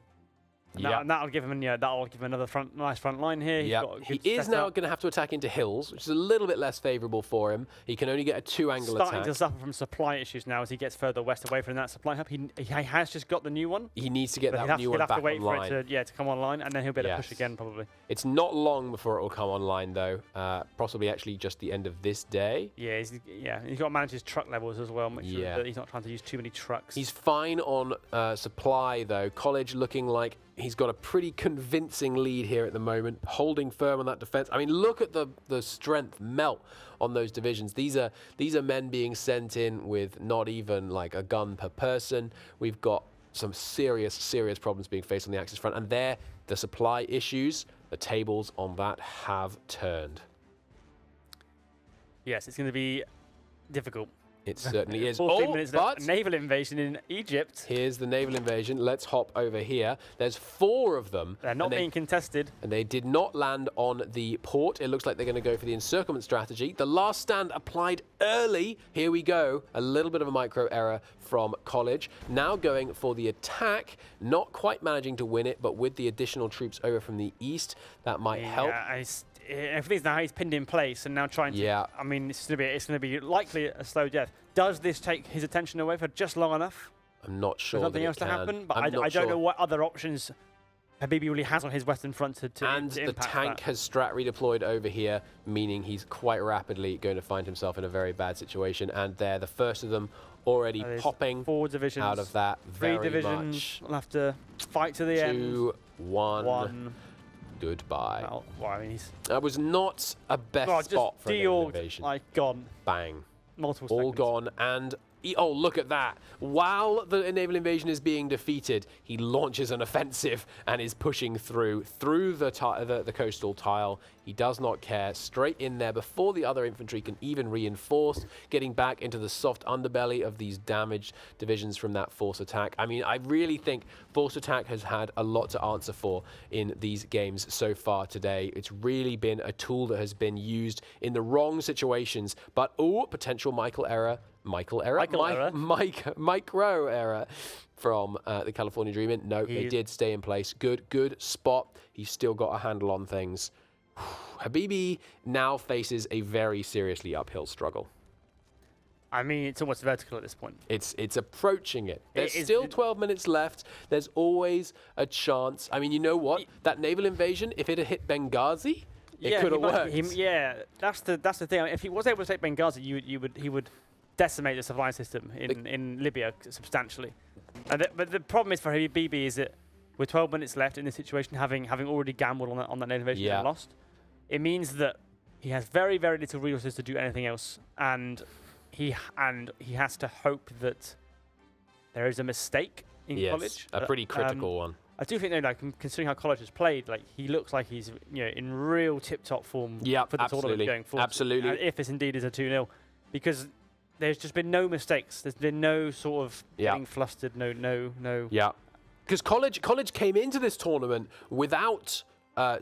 And that'll give him another nice front line here. He is now going to have to attack into hills, which is a little bit less favourable for him. He can only get a 2-angle attack. Starting to suffer from supply issues now as he gets further west away from that supply hub. He has just got the new one. He needs to get that new one back online. He'll have to wait for it to come online, and then he'll be able to push again probably. It's not long before it will come online though. Possibly actually just the end of this day. He's got to manage his truck levels as well. Make sure that he's not trying to use too many trucks. He's fine on supply though. College looking like he's got a pretty convincing lead here at the moment, holding firm on that defense. Look at the strength melt on those divisions. These are men being sent in with not even like a gun per person. We've got some serious, serious problems being faced on the Axis front. And there, the supply issues, the tables on that have turned. Yes, it's going to be difficult. It certainly is. 14 minutes but naval invasion in Egypt. here's the naval invasion. Let's hop over here. There's 4 of them. They're not being contested. And they did not land on the port. It looks like they're going to go for the encirclement strategy. The last stand applied early. Here we go. A little bit of a micro error from College. Now going for the attack. Not quite managing to win it, but with the additional troops over from the east, that might help. Everything's now he's pinned in place and now trying to. Yeah. I mean, it's going to be likely a slow death. Does this take his attention away for just long enough? I'm not sure. For something else to happen, but I don't know what other options Habibi really has on his western front to and to the tank that. has strat redeployed over here, meaning he's quite rapidly going to find himself in a very bad situation. And there, the first of them already popping 4 divisions out of that. 3 divisions. We'll have to fight to the end. 2, 1. Goodbye. Well, I mean, That was not a best spot for an invasion. Like gone. Bang. Multiple All seconds. gone. And oh, look at that. While the naval invasion is being defeated, he launches an offensive and is pushing through the coastal tile. He does not care. Straight in there before the other infantry can even reinforce, getting back into the soft underbelly of these damaged divisions from that force attack. I mean, I really think force attack has had a lot to answer for in these games so far today. It's really been a tool that has been used in the wrong situations. But, potential micro error from the California Dreamer. No, they did stay in place. Good spot. He's still got a handle on things. Habibi now faces a very seriously uphill struggle. I mean, it's almost vertical at this point. It's approaching it. There's still 12 minutes left. There's always a chance. I mean, you know what? That naval invasion, if it had hit Benghazi, it could have worked. That's the thing. If he was able to take Benghazi, he would decimate the supply system in Libya substantially. But the problem is for Habibi is that with 12 minutes left in this situation, having already gambled on that naval invasion and lost, it means that he has very, very little resources to do anything else, and he has to hope that there is a mistake in College. A pretty critical one. I do think, considering how College has played, he looks like he's in real tip-top form for the tournament going forward. Absolutely. If this indeed is a 2-0, because there's just been no mistakes. There's been no sort of getting flustered. No. Yeah. Because College came into this tournament without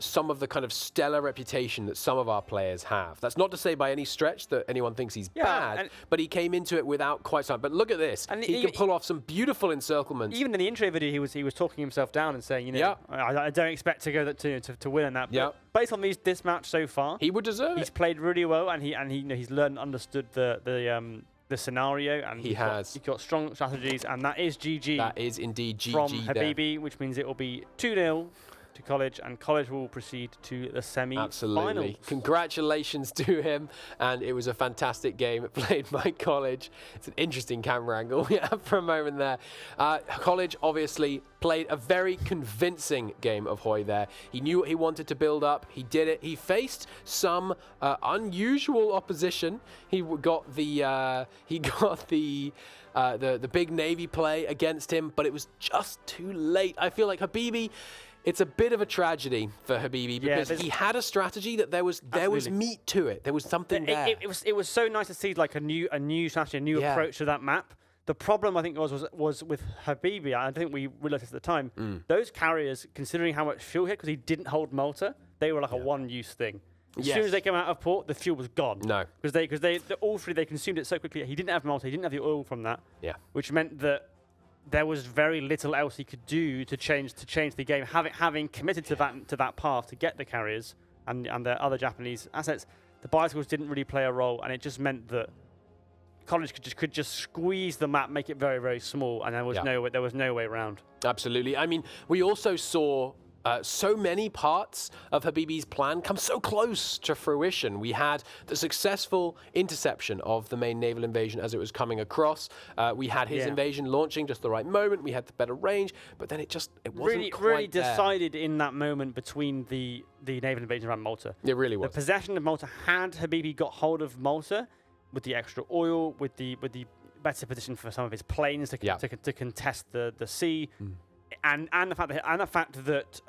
some of the kind of stellar reputation that some of our players have. That's not to say by any stretch that anyone thinks he's bad, but he came into it without quite some. But look at this. And he can pull off some beautiful encirclements. Even in the intro video, he was talking himself down and saying, I don't expect to go to win in that. But based on this match so far, he would deserve it. He's played really well, and he's learned and understood the scenario, and he's got strong strategies, and that is GG. That is indeed GG from Habibi, which means it will be 2-0 to College, and College will proceed to the semi-finals. Absolutely. Congratulations to him, and it was a fantastic game played by College. It's an interesting camera angle we have for a moment there. College obviously played a very convincing game of Hoi there. He knew what he wanted to build up. He did it. He faced some unusual opposition. He got the big Navy play against him, but it was just too late. I feel like Habibi, it's a bit of a tragedy for Habibi because he had a strategy that there was meat to it. There was something there. It was so nice to see a new strategy, a new approach to that map. The problem I think was with Habibi. I think we realized this at the time. Those carriers, considering how much fuel he had, because he didn't hold Malta, they were like a one-use thing. As soon as they came out of port, the fuel was gone. No, because all three they consumed it so quickly. He didn't have Malta. He didn't have the oil from that. Yeah, which meant that there was very little else he could do to change the game. Having committed to that path to get the carriers and the other Japanese assets, the bicycles didn't really play a role, and it just meant that College could just squeeze the map, make it very, very small, and there was no way around. Absolutely. I mean, we also saw so many parts of Habibi's plan come so close to fruition. We had the successful interception of the main naval invasion as it was coming across. We had his invasion launching just the right moment. We had the better range, but then it wasn't quite really there. Decided in that moment between the naval invasion around Malta. It really was. The possession of Malta, had Habibi got hold of Malta with the extra oil, with the better position for some of his planes to contest the sea, and the fact that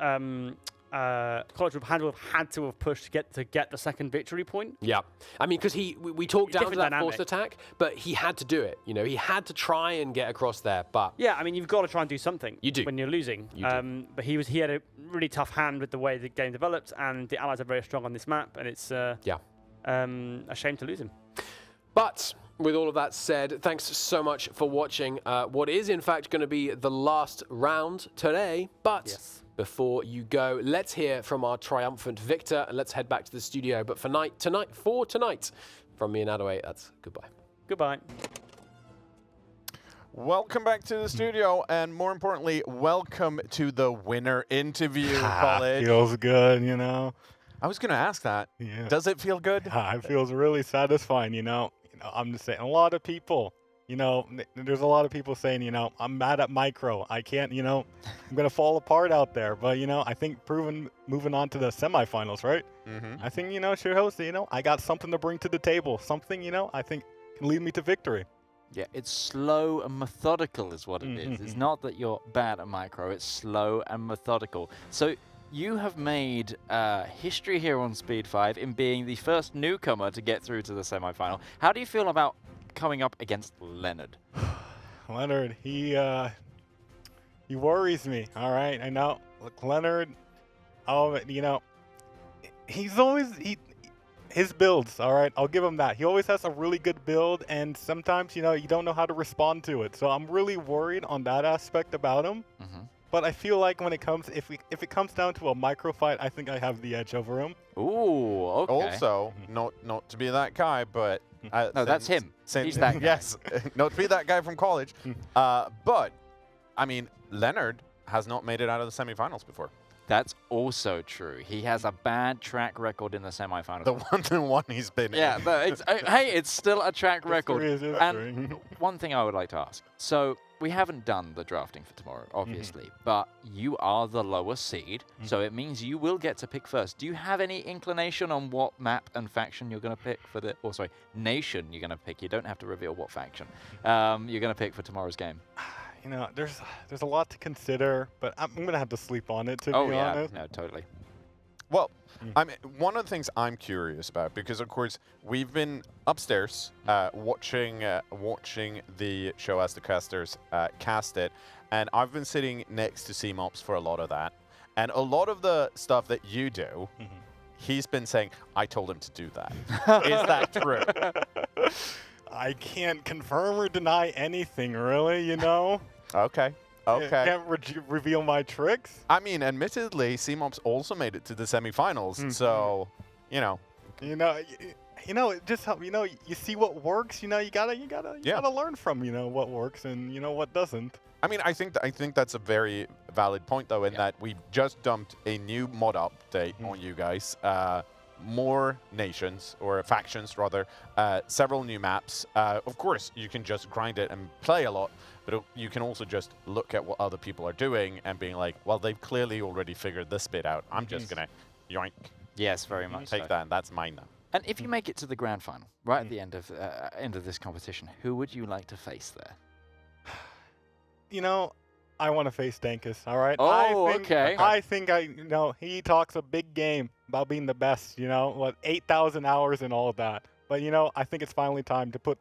College would have had to have pushed to get the second victory point. Yeah, I mean, because we talked down to that dynamic. forced attack, but he had to do it. You know, he had to try and get across there. But yeah, I mean, you've got to try and do something. You do when you're losing. You do. But he had a really tough hand with the way the game developed, and the Allies are very strong on this map, and it's a shame to lose him. But with all of that said, thanks so much for watching what is in fact going to be the last round today. But yes. Before you go, let's hear from our triumphant victor, and let's head back to the studio. But for tonight, from me and Adaway, that's goodbye. Goodbye. Welcome back to the studio, and more importantly, welcome to the winner interview, College. Feels good, you know. I was going to ask that. Yeah. Does it feel good? It feels really satisfying, you know. I'm just saying, a lot of people, you know, there's a lot of people saying, you know, I'm mad at Micro. I can't, you know, I'm going to fall apart out there. But, you know, I think moving on to the semifinals, right? I think, you know, shows that, you know, I got something to bring to the table. Something, you know, I think can lead me to victory. Yeah, it's slow and methodical is what it is. It's not that you're bad at Micro. It's slow and methodical. So you have made history here on Speed 5 in being the first newcomer to get through to the semifinal. How do you feel about coming up against Leonard? Leonard, he worries me. All right, I know. Look, Leonard, you know, his builds. All right, I'll give him that. He always has a really good build, and sometimes, you know, you don't know how to respond to it. So I'm really worried on that aspect about him. But I feel like when it comes, if it comes down to a micro fight, I think I have the edge over him. Ooh, okay. Also, not to be that guy, but no, that's him. He's that guy. Yes, not to be that guy from college. But I mean, Leonard has not made it out of the semifinals before. That's also true. He has a bad track record in the semifinals. The one he's been in. Yeah, but it's, hey, it's still a track record. And one thing I would like to ask. So we haven't done the drafting for tomorrow, obviously, but you are the lower seed, so it means you will get to pick first. Do you have any inclination on what map and faction you're going to pick for the, or sorry, nation you're going to pick? You don't have to reveal what faction you're going to pick for tomorrow's game. You know, there's a lot to consider, but I'm going to have to sleep on it, to be honest. No, totally. Well, I mean, one of the things I'm curious about, because of course we've been upstairs watching the show as the casters cast it, and I've been sitting next to CMOPS for a lot of that, and a lot of the stuff that you do, he's been saying, I told him to do that. Is that true? I can't confirm or deny anything, really, you know? Okay. I can't reveal my tricks. I mean, admittedly, CMOPS also made it to the semifinals, so, you know. Just help. You know, you see what works. You know, you gotta learn from what works and what doesn't. I mean, I think that's a very valid point, though, in that we just dumped a new mod update on you guys. More nations, or factions rather, several new maps. Of course, you can just grind it and play a lot, but you can also just look at what other people are doing and being like, well, they've clearly already figured this bit out. I'm just going to yoink. Yes, very much Take that, and that's mine now. And if you make it to the grand final, right at the end of this competition, who would you like to face there? You know, I want to face Dankus, all right? Okay. I think he talks a big game about being the best, 8,000 hours and all that. But, I think it's finally time to put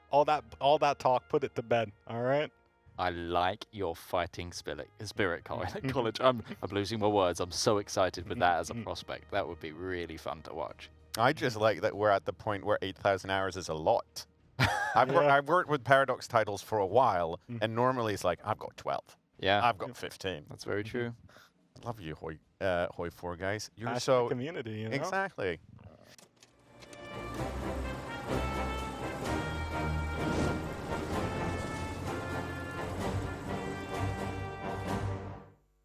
all that talk, put it to bed, all right? I like your fighting spirit, College. I'm losing my words. I'm so excited with that as a prospect. That would be really fun to watch. I just like that we're at the point where 8,000 hours is a lot. I've worked with Paradox titles for a while, and normally it's like, I've got 12. Yeah. I've got 15. That's very true. I love you, Hoi 4 guys. You're Passionate so community, Exactly.